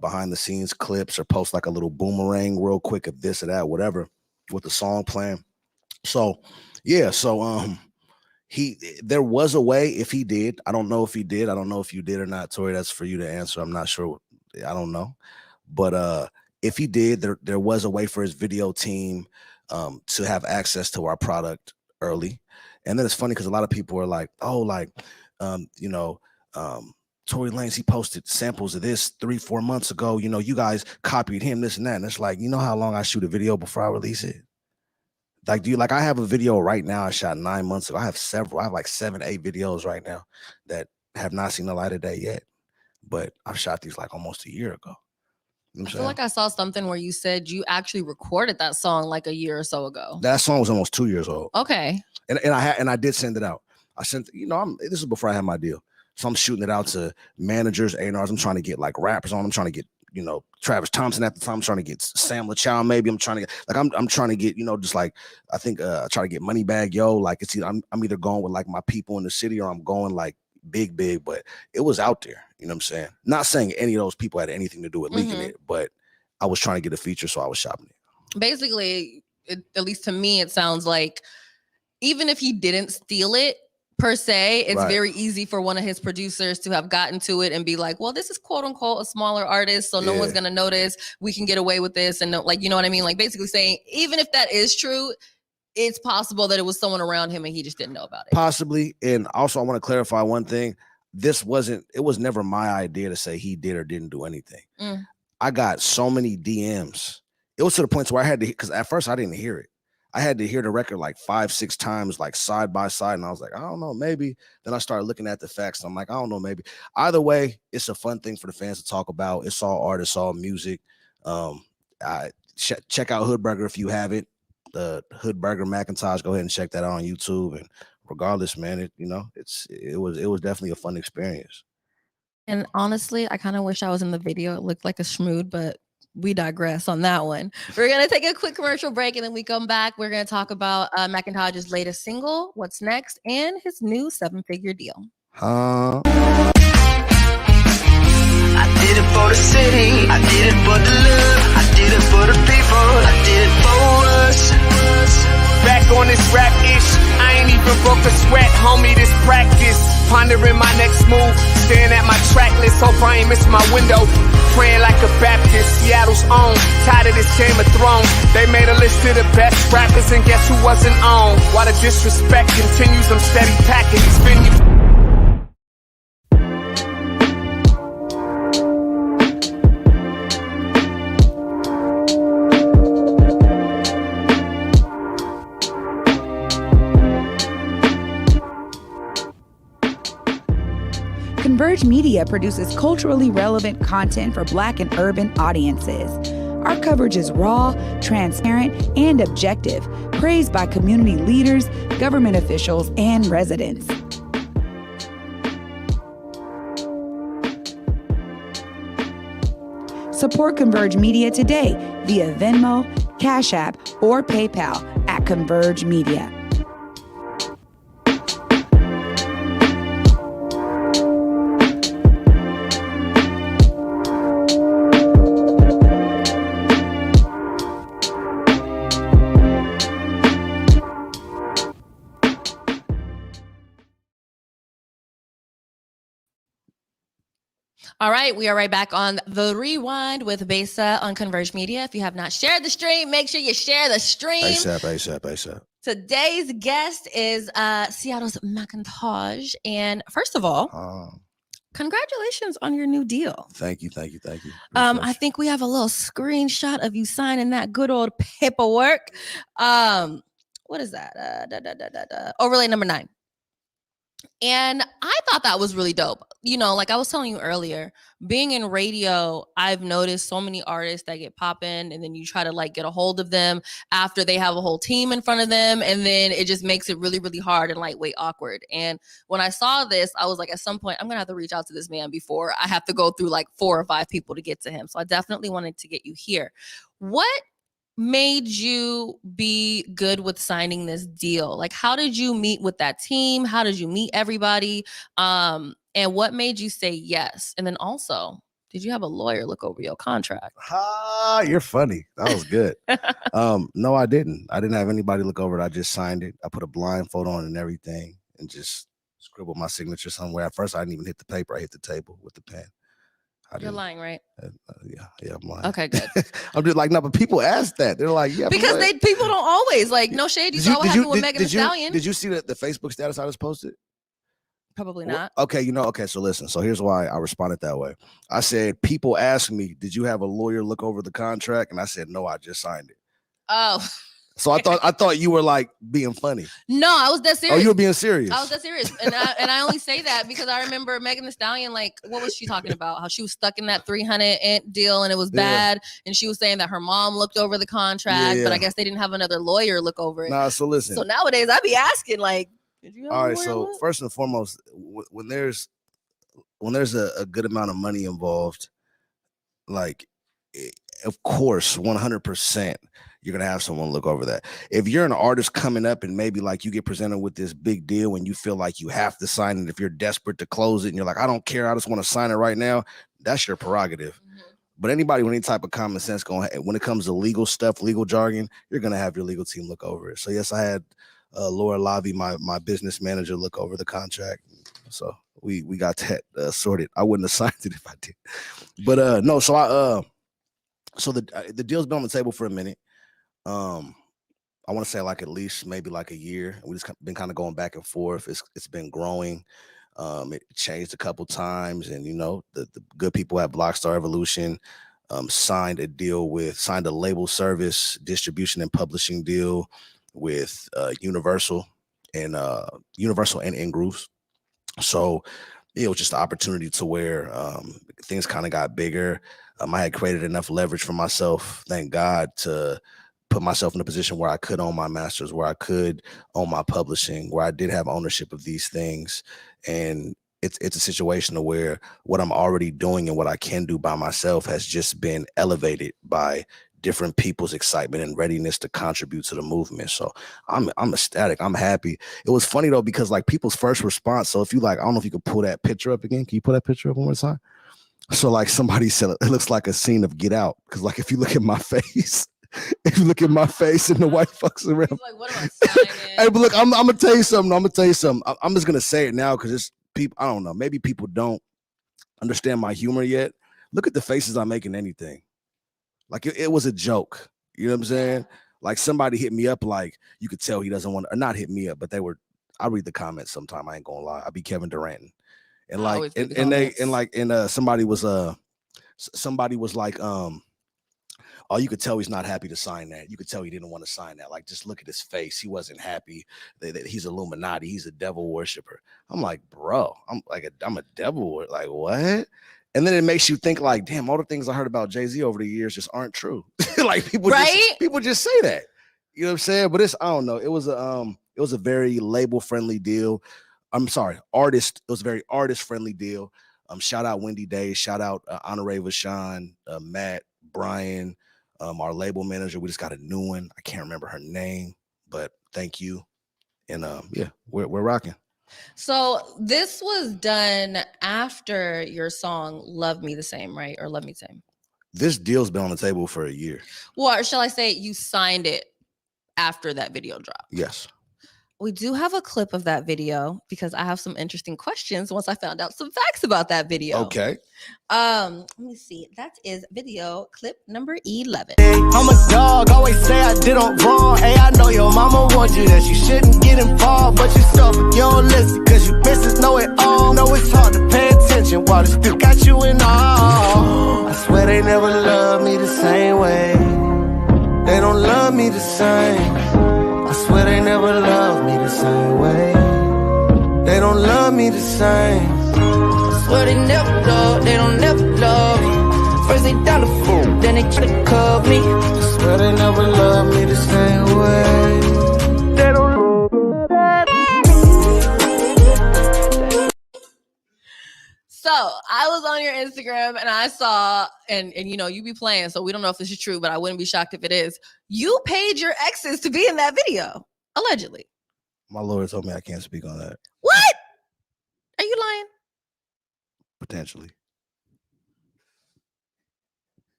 behind the scenes clips, or post like a little boomerang real quick of this or that, whatever, with the song playing. So yeah, so there was a way, if he did. I don't know if he did. I don't know if you did or not, Tori. That's for you to answer. I'm not sure. I don't know. But if he did, there was a way for his video team to have access to our product early. And then it's funny because a lot of people are like, oh, like, you know, Tory Lanez, he posted samples of this 3-4 months ago. You know, you guys copied him, this and that. And it's like, you know how long I shoot a video before I release it? Like, I have a video right now I shot 9 months ago. I have like 7-8 videos right now that have not seen the light of day yet. But I've shot these like almost a year ago. You know I feel like I saw something where you said you actually recorded that song like a year or so ago. That song was almost 2 years old. Okay. And I did send it out. I sent, you know, this is before I had my deal. So I'm shooting it out to managers, A&Rs. I'm trying to get like rappers on. I'm trying to get, you know, Travis Thompson at the time. I'm trying to get Sam LaChild, maybe. I'm trying to get, like, I'm trying to get, you know, just like, I think I try to get Moneybagg Yo. Like, it's either, I'm either going with like my people in the city, or I'm going like big, but it was out there. You know what I'm saying? Not saying any of those people had anything to do with leaking it, but I was trying to get a feature, so I was shopping it. Basically, at least to me, it sounds like even if he didn't steal it per se, it's very easy for one of his producers to have gotten to it and be like, well, this is quote unquote a smaller artist, so no one's going to notice. We can get away with this. And no, like, you know what I mean? Like, basically saying, even if that is true, it's possible that it was someone around him and he just didn't know about it. Possibly. And also, I want to clarify one thing. It was never my idea to say he did or didn't do anything. I got so many DMs. It was to the point where I had to, because at first I didn't hear it. I had to hear the record like 5-6 times, like side by side. And I was like, I don't know, maybe. Then I started looking at the facts. And I'm like, I don't know, maybe. Either way, it's a fun thing for the fans to talk about. It's all art, it's all music. Check out Hood Burger if you haven't. The Hood Burger Macntaj. Go ahead and check that out on YouTube. And regardless, man, it was definitely a fun experience. And honestly, I kind of wish I was in the video. It looked like a schmood, but we digress on that one. We're going to take a quick commercial break, and then we come back. We're going to talk about Macntaj's latest single, What's Next, and his new 7-figure deal. I did it for the city. I did it for the love. I did it for the people. I did it for us. Back on this rap-ish, I ain't even broke a sweat, homie, this practice. Pondering my next move, staring at my track list, hope I ain't miss my window. Praying like a Baptist, Seattle's own. Tired of this Game of Thrones. They made a list of the best rappers, and guess who wasn't on? While the disrespect continues, I'm steady packing these venues. Converge Media produces culturally relevant content for Black and urban audiences. Our coverage is raw, transparent, and objective, praised by community leaders, government officials, and residents. Support Converge Media today via Venmo, Cash App, or PayPal at Converge Media. All right, we are right back on The Rewind with Besa on Converge Media. If you have not shared the stream, make sure you share the stream. ASAP. Today's guest is Seattle's Macntaj. And first of all, congratulations on your new deal. Thank you. I think we have a little screenshot of you signing that good old paperwork. What is that? Overlay number 9. And I thought that was really dope. You know, like I was telling you earlier, being in radio, I've noticed so many artists that get popping, and then you try to like get a hold of them after they have a whole team in front of them. And then it just makes it really, really hard and lightweight awkward. And when I saw this, I was like, at some point, I'm going to have to reach out to this man before I have to go through like 4 or 5 people to get to him. So I definitely wanted to get you here. What made you be good with signing this deal? Like, how did you meet with that team? How did you meet everybody? And what made you say yes? And then also, did you have a lawyer look over your contract? You're funny. That was good. No, I didn't. I didn't have anybody look over it. I just signed it. I put a blindfold on and everything and just scribbled my signature somewhere. At first, I didn't even hit the paper. I hit the table with the pen. You're lying, right? Yeah, I'm lying. Okay, good. I'm just like, no, but people ask that. They're like, yeah. Because people don't always, like, no shade. You saw what happened with Megan Thee Stallion. Did you see the Facebook status I just posted? Probably not. Okay, okay, so listen. So here's why I responded that way. I said, people ask me, did you have a lawyer look over the contract? And I said, no, I just signed it. Oh. So I thought you were like being funny. No, I was that serious. Oh, you were being serious. I was that serious. And I only say that because I remember Megan Thee Stallion, like, what was she talking about? How she was stuck in that 300 deal and it was bad. And she was saying that her mom looked over the contract, but I guess they didn't have another lawyer look over it. Nah, so listen. So nowadays I be asking, like, did you have all a right, lawyer so look? first and foremost, when there's a good amount of money involved, like, of course, 100%. You're going to have someone look over that. If you're an artist coming up and maybe like you get presented with this big deal and you feel like you have to sign it, if you're desperate to close it and you're like, I don't care, I just want to sign it right now, that's your prerogative. But anybody with any type of common sense when it comes to legal stuff, legal jargon, you're going to have your legal team look over it. So yes, I had Laura Lavi, my business manager, look over the contract. So we got that sorted. I wouldn't have signed it if I did. But no, so so the deal's been on the table for a minute. I want to say like at least maybe like a year. We just been kind of going back and forth. It's been growing. It changed a couple times, and the good people at Blockstar Evolution signed a label service, distribution and publishing deal with Universal and In-Grooves. So it was just an opportunity to where things kind of got bigger. I had created enough leverage for myself, thank God, to put myself in a position where I could own my masters, where I could own my publishing, where I did have ownership of these things. And it's a situation where what I'm already doing and what I can do by myself has just been elevated by different people's excitement and readiness to contribute to the movement. So I'm ecstatic. I'm happy. It was funny though, because like people's first response. So if you like, I don't know if you could pull that picture up again. Can you pull that picture up one more time? So like somebody said, it looks like a scene of Get Out. Cause like, if you look at my face, and the white fucks around. Like, what am I signing? Hey, but look, I'm gonna tell you something. I'm just gonna say it now because it's people. I don't know. Maybe people don't understand my humor yet. Look at the faces I make in anything. Like it was a joke. You know what I'm saying? Like somebody hit me up. Like you could tell he doesn't want to, or not hit me up, but they were. I read the comments sometime. I ain't gonna lie. I be Kevin Durant, and like somebody was like oh, you could tell he's not happy to sign that. You could tell he didn't want to sign that. Like, just look at his face. He wasn't happy. That he's Illuminati. He's a devil worshiper. I'm like, bro, I'm a devil. Like, what? And then it makes you think like, damn, all the things I heard about Jay-Z over the years just aren't true. Like people just say that. You know what I'm saying? But I don't know. It was a very label friendly deal. I'm sorry, artist. It was a very artist friendly deal. Shout out Wendy Day. Shout out Honore Vachon, Matt, Brian. Our label manager, we just got a new one. I can't remember her name, but thank you. And yeah, we're rocking. So this was done after your song Love Me the Same, right? Or Love Me the Same. This deal's been on the table for a year. Well, or shall I say you signed it after that video dropped? Yes. We do have a clip of that video because I have some interesting questions once I found out some facts about that video. Okay. Let me see. That is video clip number 11. I'm a dog, always say I did on wrong. Hey, I know your mama warned you that you shouldn't get involved, but you stop, you don't listen, cause you misses know it all. Know it's hard to pay attention. heart is still got you in awe. I swear they never loved me the same way. They don't love me the same. I swear they never loved me the same way. They don't love me the same. I swear they never love, they don't never love me. First they down the fool, then they try to cut me. I swear they never loved me the same way. They don't love me. So I was on your Instagram and I saw, and you know, you be playing, so we don't know if this is true, but I wouldn't be shocked if it is. You paid your exes to be in that video, allegedly. My lawyer told me I can't speak on that. What? Are you lying? Potentially.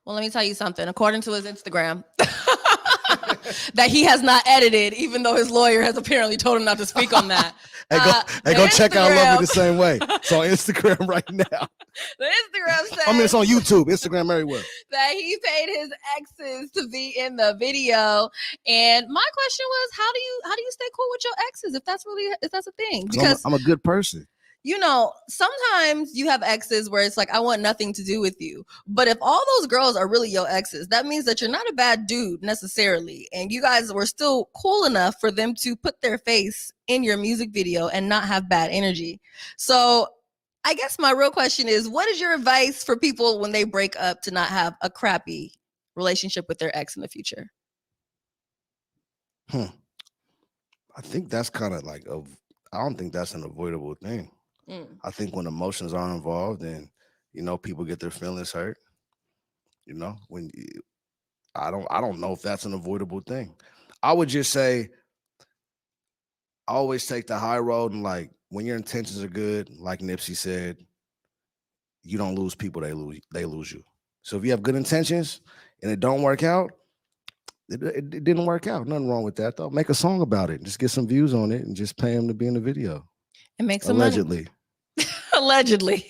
Well, let me tell you something. According to his Instagram, that he has not edited, even though his lawyer has apparently told him not to speak on that. Go check out Love Me the Same Way. It's on Instagram right now. The Instagram says, I mean, it's on YouTube, Instagram, everywhere. That he paid his exes to be in the video. And my question was, how do you stay cool with your exes if that's a thing? Because I'm a good person. You know, sometimes you have exes where it's like, I want nothing to do with you. But if all those girls are really your exes, that means that you're not a bad dude necessarily. And you guys were still cool enough for them to put their face in your music video and not have bad energy. So I guess my real question is, what is your advice for people when they break up to not have a crappy relationship with their ex in the future? I think that's kind of like I don't think that's an avoidable thing. I think when emotions are involved and, you know, people get their feelings hurt, you know, I don't know if that's an avoidable thing. I would just say, always take the high road, and like when your intentions are good, like Nipsey said, you don't lose people, they lose you. So if you have good intentions and it don't work out, it didn't work out. Nothing wrong with that though. Make a song about it. Just get some views on it and just pay him to be in the video. And make some allegedly. Money. Allegedly.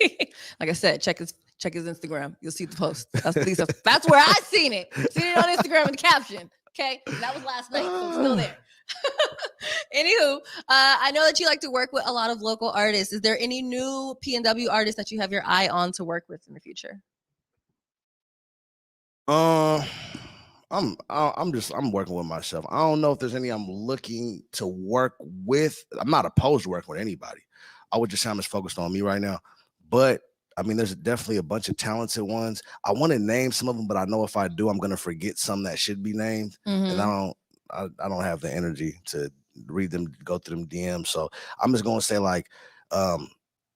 Like I said, check his Instagram. You'll see the post. That's where I seen it. Seen it on Instagram in the caption. Okay. That was last night, so it's still there. Anywho, I know that you like to work with a lot of local artists. Is there any new PNW artists that you have your eye on to work with in the future? I'm working with myself. I don't know if there's any I'm looking to work with. I'm not opposed to working with anybody. I would just say I'm just focused on me right now. But I mean, there's definitely a bunch of talented ones. I want to name some of them, but I know if I do, I'm gonna forget some that should be named. And I don't have the energy to read them, go through them DMs. So I'm just gonna say, like,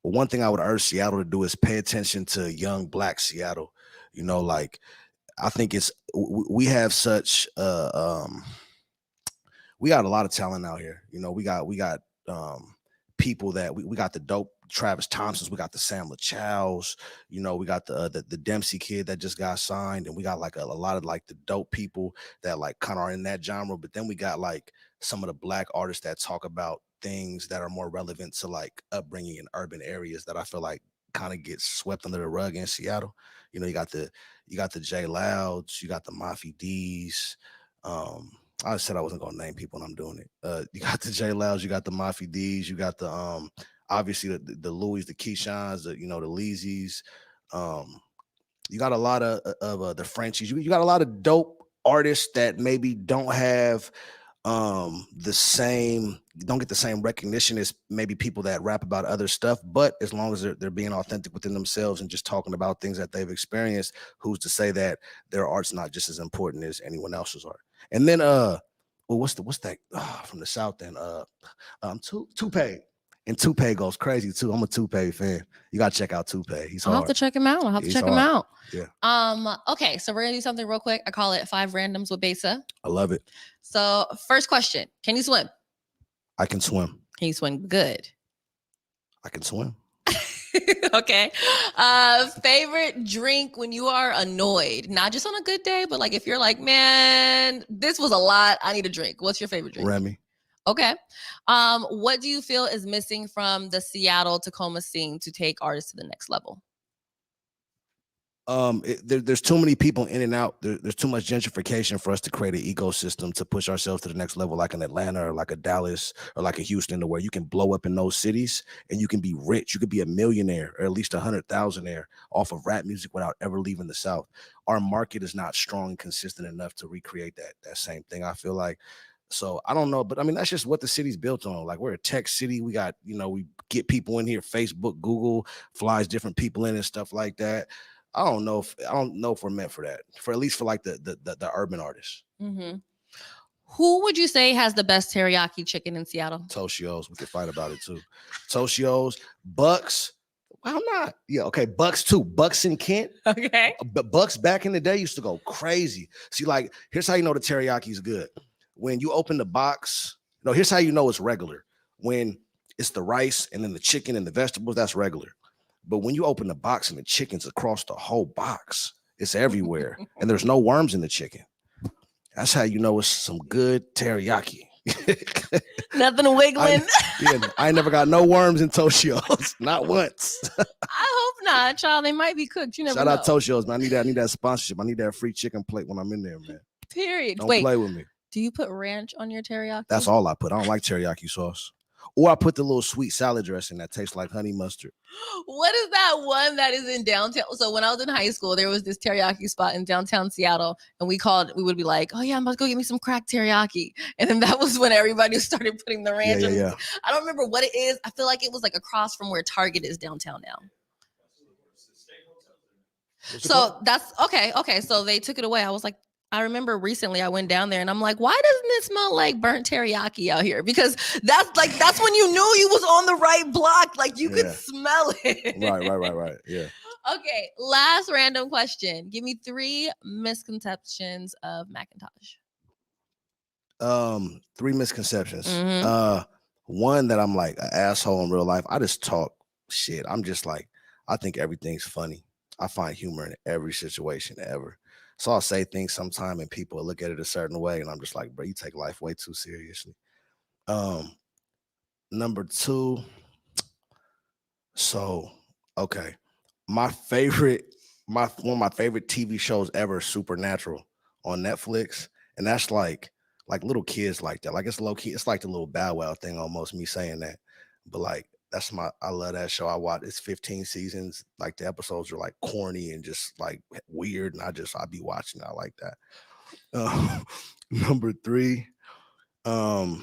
one thing I would urge Seattle to do is pay attention to young Black Seattle. You know, like, I think we have such we got a lot of talent out here. You know, we got people that we got the dope Travis Thompsons, we got the Sam LaChows, you know, we got the Dempsey kid that just got signed, and we got like a lot of like the dope people that like kind of are in that genre. But then we got like some of the Black artists that talk about things that are more relevant to like upbringing in urban areas that I feel like kind of gets swept under the rug in Seattle. You know, you got the J Louds, you got the Mafia D's. I said I wasn't gonna name people and I'm doing it. You got the J Louds, you got the Mafia D's, you got the obviously the Louis, the Keishans, the Leezys. You got a lot of the Frenchies. You got a lot of dope artists that maybe don't have don't get the same recognition as maybe people that rap about other stuff, but as long as they're being authentic within themselves and just talking about things that they've experienced, who's to say that their art's not just as important as anyone else's art? And then what's that from the South then? Toupee. And Toupee goes crazy too. I'm a Toupee fan. You gotta check out Toupee. He's hard. I'll have to check him out. He's hard. Yeah. Okay, so we're gonna do something real quick. I call it 5 randoms with Besa. I love it. So first question: can you swim? I can swim. Can you swim good? I can swim. Okay. Favorite drink when you are annoyed? Not just on a good day, but like if you're like, man, this was a lot, I need a drink. What's your favorite drink? Remy. Okay. What do you feel is missing from the Seattle Tacoma scene to take artists to the next level? There's too many people in and out. There's too much gentrification for us to create an ecosystem to push ourselves to the next level, like an Atlanta or like a Dallas or like a Houston, to where you can blow up in those cities and you can be rich. You could be a millionaire or at least 100,000 off of rap music without ever leaving the South. Our market is not strong and consistent enough to recreate that same thing, I feel like. So I don't know, but I mean, that's just what the city's built on. Like, we're a tech city. We got, we get people in here, Facebook, Google flies different people in and stuff like that. I don't know if we're meant for that, for at least for like the urban artists. Mm-hmm. Who would you say has the best teriyaki chicken in Seattle? Toshio's. We could fight about it too. Toshio's, Bucks. Why not? Yeah, okay. Bucks too. Bucks in Kent. Okay. But Bucks back in the day used to go crazy. See, like, here's how you know the teriyaki is good. When you open the box, here's how you know it's regular. When it's the rice and then the chicken and the vegetables, that's regular. But when you open the box and the chicken's across the whole box, it's everywhere. And there's no worms in the chicken. That's how you know it's some good teriyaki. Nothing wiggling. I ain't never got no worms in Toshio's. Not once. I hope not, child. They might be cooked. You never know. Shout out Toshio's, man. I need that sponsorship. I need that free chicken plate when I'm in there, man. Period. Don't play with me. Do you put ranch on your teriyaki? That's all I put. I don't like teriyaki sauce. Or I put the little sweet salad dressing that tastes like honey mustard. What is that one that is in downtown? So when I was in high school, there was this teriyaki spot in downtown Seattle, and we would be like, oh yeah, I'm about to go get me some cracked teriyaki. And then that was when everybody started putting the ranch on. Yeah. I don't remember what it is. I feel like it was like across from where Target is downtown now. So that's okay. So they took it away. I was like, I remember recently I went down there and I'm like, why doesn't it smell like burnt teriyaki out here? Because that's when you knew you was on the right block. Like, you could smell it. Right. Yeah. Okay. Last random question. Give me 3 misconceptions of Macntaj. 3 misconceptions. Mm-hmm. One, that I'm like an asshole in real life. I just talk shit. I'm just like, I think everything's funny. I find humor in every situation ever. So I'll say things sometime and people look at it a certain way, and I'm just like, bro, you take life way too seriously. Number 2. So, okay. One of my favorite TV shows ever, Supernatural on Netflix. And that's like little kids like that. Like, it's low key. It's like the little Bow Wow thing almost, me saying that. But like, I love that show. I watch, it's 15 seasons. Like, the episodes are like corny and just like weird. And I'll be watching it. I like that. Number 3. I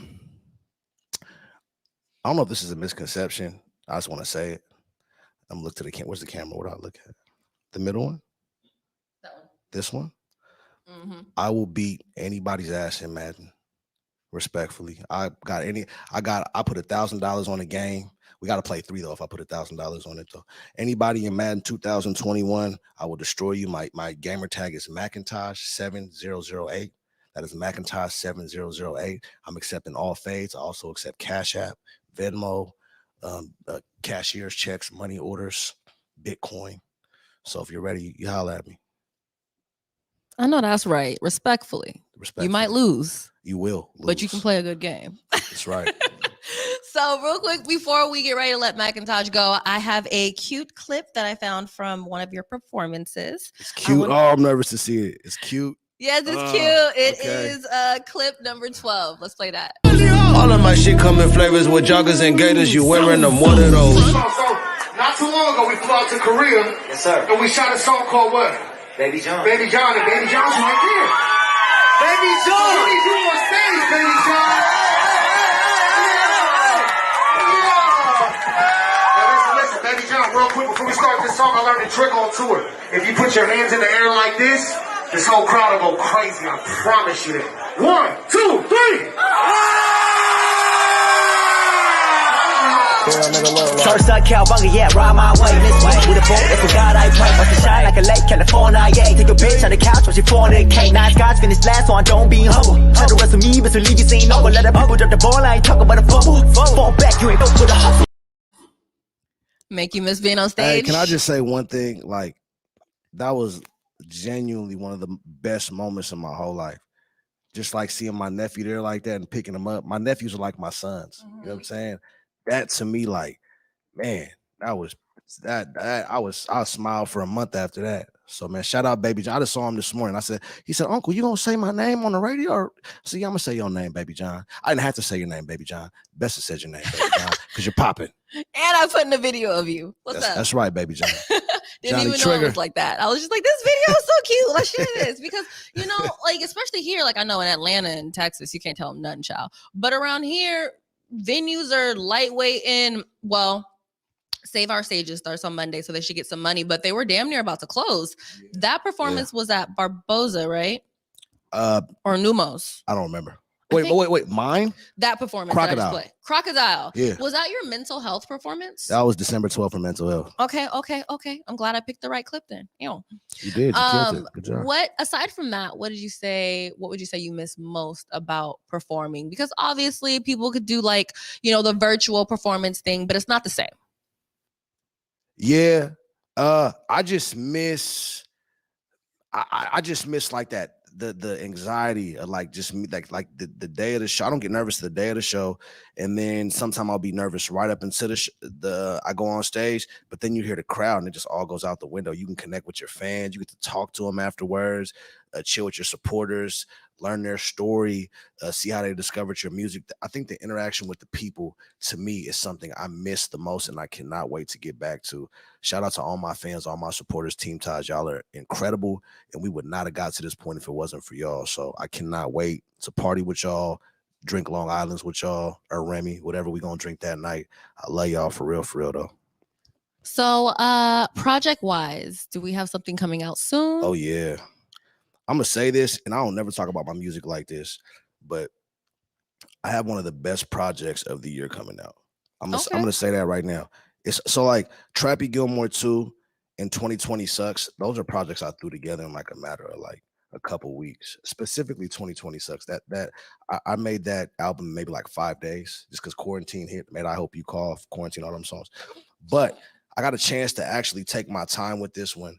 don't know if this is a misconception. I just want to say it. I'm looking to the camera. Where's the camera? What do I look at? The middle one? That one. This one? Mm-hmm. I will beat anybody's ass in Madden. Respectfully. I put $1,000 on the game. We got to play 3 though. If I put $1,000 on it though, anybody in Madden 2021, I will destroy you. My gamer tag is Macntaj 7008. That is Macntaj 7008. I'm accepting all fades. I also accept Cash App, Venmo, cashier's checks, money orders, Bitcoin. So if you're ready, you holler at me. I know that's right. Respectfully. You might lose. You will lose. But you can play a good game. That's right. So real quick, before we get ready to let Macntaj go, I have a cute clip that I found from one of your performances. It's cute. I'm nervous to see it. It's cute. Yes, it's cute. It is clip number 12. Let's play that. All of my shit come in flavors with joggers and gators. You wearing them, one of those. So, not too long ago, we flew out to Korea. Yes, sir. And we shot a song called what? Baby John. Baby John, and Baby John's right there. Baby John. We need you on stage, Baby John. Listen, Baby John, real quick, before we start this song, I learned a trick on tour. If you put your hands in the air like this whole crowd will go crazy. I promise you that. 1, 2, 3. Southside cowbunga, yeah, ride my way. This way with a boat, that's the God I pray. Watch it shine like a lake, California, yeah. Take a bitch on the couch, watch it fornicate. 9 scotch, finish last, so I don't be humble. Try to wrestle me, but so leave you seen over. Let a people drop the ball, I ain't talking about a fumble. Fall back, you ain't built for the hustle. Make you miss being on stage. Hey, can I just say one thing? Like, that was genuinely one of the best moments in my whole life. Just like seeing my nephew there like that and picking him up. My nephews are like my sons. You know what I'm saying? That to me, like, man, I smiled for a month after that. So man, shout out Baby John. I just saw him this morning. He said, Uncle, you gonna say my name on the radio? Or see, I'm gonna say your name, Baby John. I didn't have to say your name, Baby John. Besa said your name, Baby John, because you're popping. And I put in a video of you. What's up? That's right, Baby John. Didn't even know it was like that. I was just like, this video is so cute. Let's share this. Because, you know, like, especially here, like I know in Atlanta and Texas, you can't tell them nothing, child. But around here, venues are lightweight and, well, Save Our Stages starts on Monday, so they should get some money. But they were damn near about to close. Yeah. That performance was at Barboza, right? Or Numos. I don't remember. Wait. Mine? That performance. Crocodile. Crocodile. Yeah. Was that your mental health performance? That was December 12th for mental health. Okay. I'm glad I picked the right clip then. You did. You killed it. Good job. What, aside from that, what would you say you miss most about performing? Because obviously people could do like, you know, the virtual performance thing, but it's not the same. Yeah. I just miss like that. The anxiety of like just me, like the day of the show. I don't get nervous the day of the show, and then sometime I'll be nervous right up until I go on stage. But then you hear the crowd, and it just all goes out the window. You can connect with your fans. You get to talk to them afterwards, chill with your supporters, learn their story, see how they discovered your music. I think the interaction with the people, to me, is something I miss the most, and I cannot wait to get back to. Shout out to all my fans, all my supporters, Team Taj. Y'all are incredible, and we would not have got to this point if it wasn't for y'all. So I cannot wait to party with y'all, drink Long Island's with y'all, or Remy, whatever we gonna drink that night. I love y'all for real though. So project-wise, do we have something coming out soon? Oh, yeah. I'm going to say this, and I don't never talk about my music like this, but I have one of the best projects of the year coming out. I'm going to say that right now. It's so like Trappy Gilmore 2 and 2020 Sucks. Those are projects I threw together in like a matter of like a couple weeks. Specifically 2020 Sucks. I made that album maybe like 5 days just because quarantine hit. Made I Hope You Call, quarantine, all them songs. But I got a chance to actually take my time with this one.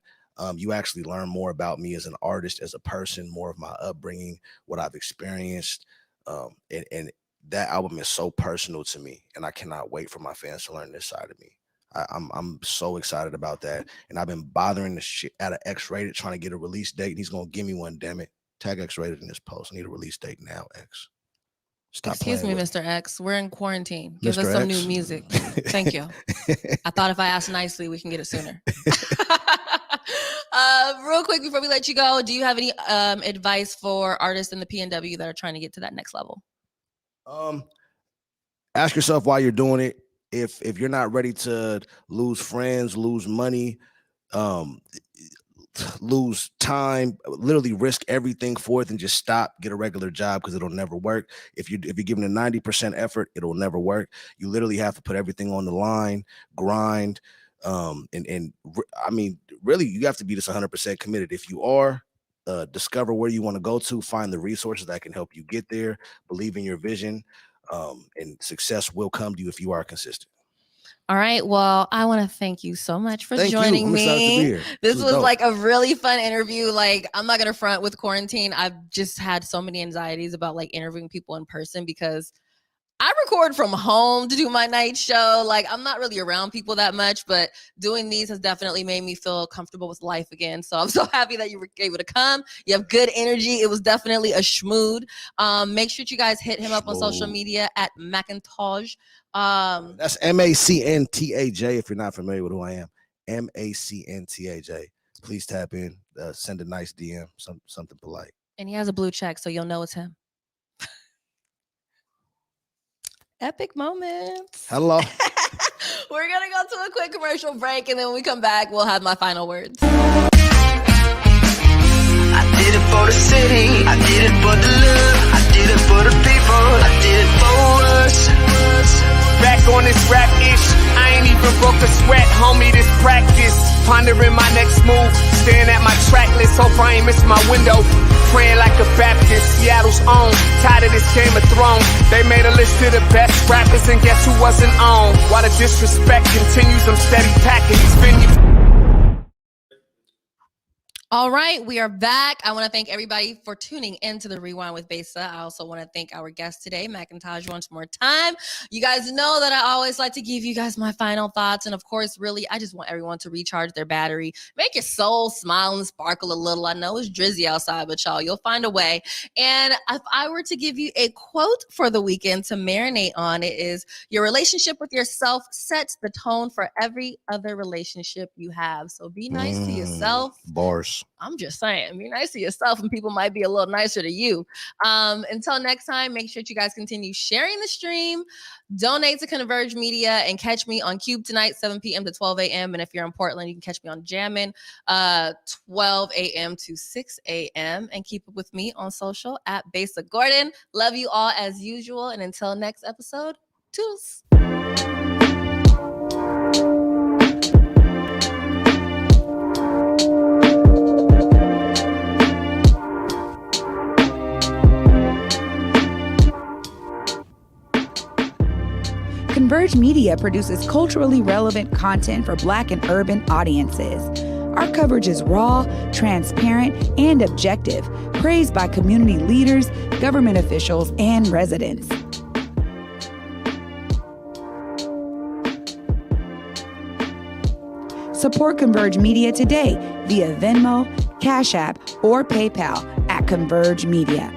You actually learn more about me as an artist, as a person, more of my upbringing, what I've experienced. And that album is so personal to me, and I cannot wait for my fans to learn this side of me. I'm so excited about that. And I've been bothering the shit out of X-Rated trying to get a release date, and he's going to give me one, damn it. Tag X-Rated in this post. I need a release date now, X. Stop. Excuse me, Mr. X. We're in quarantine. Give us some new music. Thank you. I thought if I asked nicely, we can get it sooner. Real quick before we let you go, do you have any advice for artists in the PNW that are trying to get to that next level? Ask yourself why you're doing it. If you're not ready to lose friends, lose money, lose time, literally risk everything for it and just stop, get a regular job because it'll never work. If you're giving a 90% effort, it'll never work. You literally have to put everything on the line, grind. And I mean, really, you have to be just 100% committed. If you are, discover where you want to go to, find the resources that can help you get there, believe in your vision, and success will come to you if you are consistent. All right. Well, I want to thank you so much for joining me. This was like a really fun interview. Like, I'm not going to front with quarantine. I've just had so many anxieties about like interviewing people in person because I record from home to do my night show. Like, I'm not really around people that much, but doing these has definitely made me feel comfortable with life again. So I'm so happy that you were able to come. You have good energy. It was definitely a schmood. Make sure you guys hit him up on social media at Macntaj. That's Macntaj if you're not familiar with who I am. Macntaj. Please tap in, send a nice DM, something polite. And he has a blue check, so you'll know it's him. Epic moments. Hello. We're going to go to a quick commercial break, and then when we come back, we'll have my final words. I did it for the city. I did it for the love. I did it for the people. I did it for us. Back on this rap-ish, I ain't even broke a sweat, homie, this practice. Pondering my next move, staring at my track list, hope I ain't miss my window. Praying like a Baptist, Seattle's own, tired of this Game of Thrones. They made a list of the best rappers and guess who wasn't on? While the disrespect continues, I'm steady packing these venues. All right, we are back. I want to thank everybody for tuning in to the Rewind with Besa. I also want to thank our guest today, Macntaj, once more time. You guys know that I always like to give you guys my final thoughts. And of course, really, I just want everyone to recharge their battery, make your soul smile and sparkle a little. I know it's drizzy outside, but y'all, you'll find a way. And if I were to give you a quote for the weekend to marinate on, it is, your relationship with yourself sets the tone for every other relationship you have. So be nice to yourself. Bars. I'm just saying, be nice to yourself and people might be a little nicer to you. Until next time, make sure you guys continue sharing the stream, donate to Converge Media, and catch me on Cube tonight, 7 p.m. to 12 a.m. And if you're in Portland, you can catch me on Jammin', 12 a.m. to 6 a.m. And keep up with me on social at Besa Gordon. Love you all as usual. And until next episode, toodles. Converge Media produces culturally relevant content for Black and urban audiences. Our coverage is raw, transparent, and objective, praised by community leaders, government officials, and residents. Support Converge Media today via Venmo, Cash App, or PayPal at Converge Media.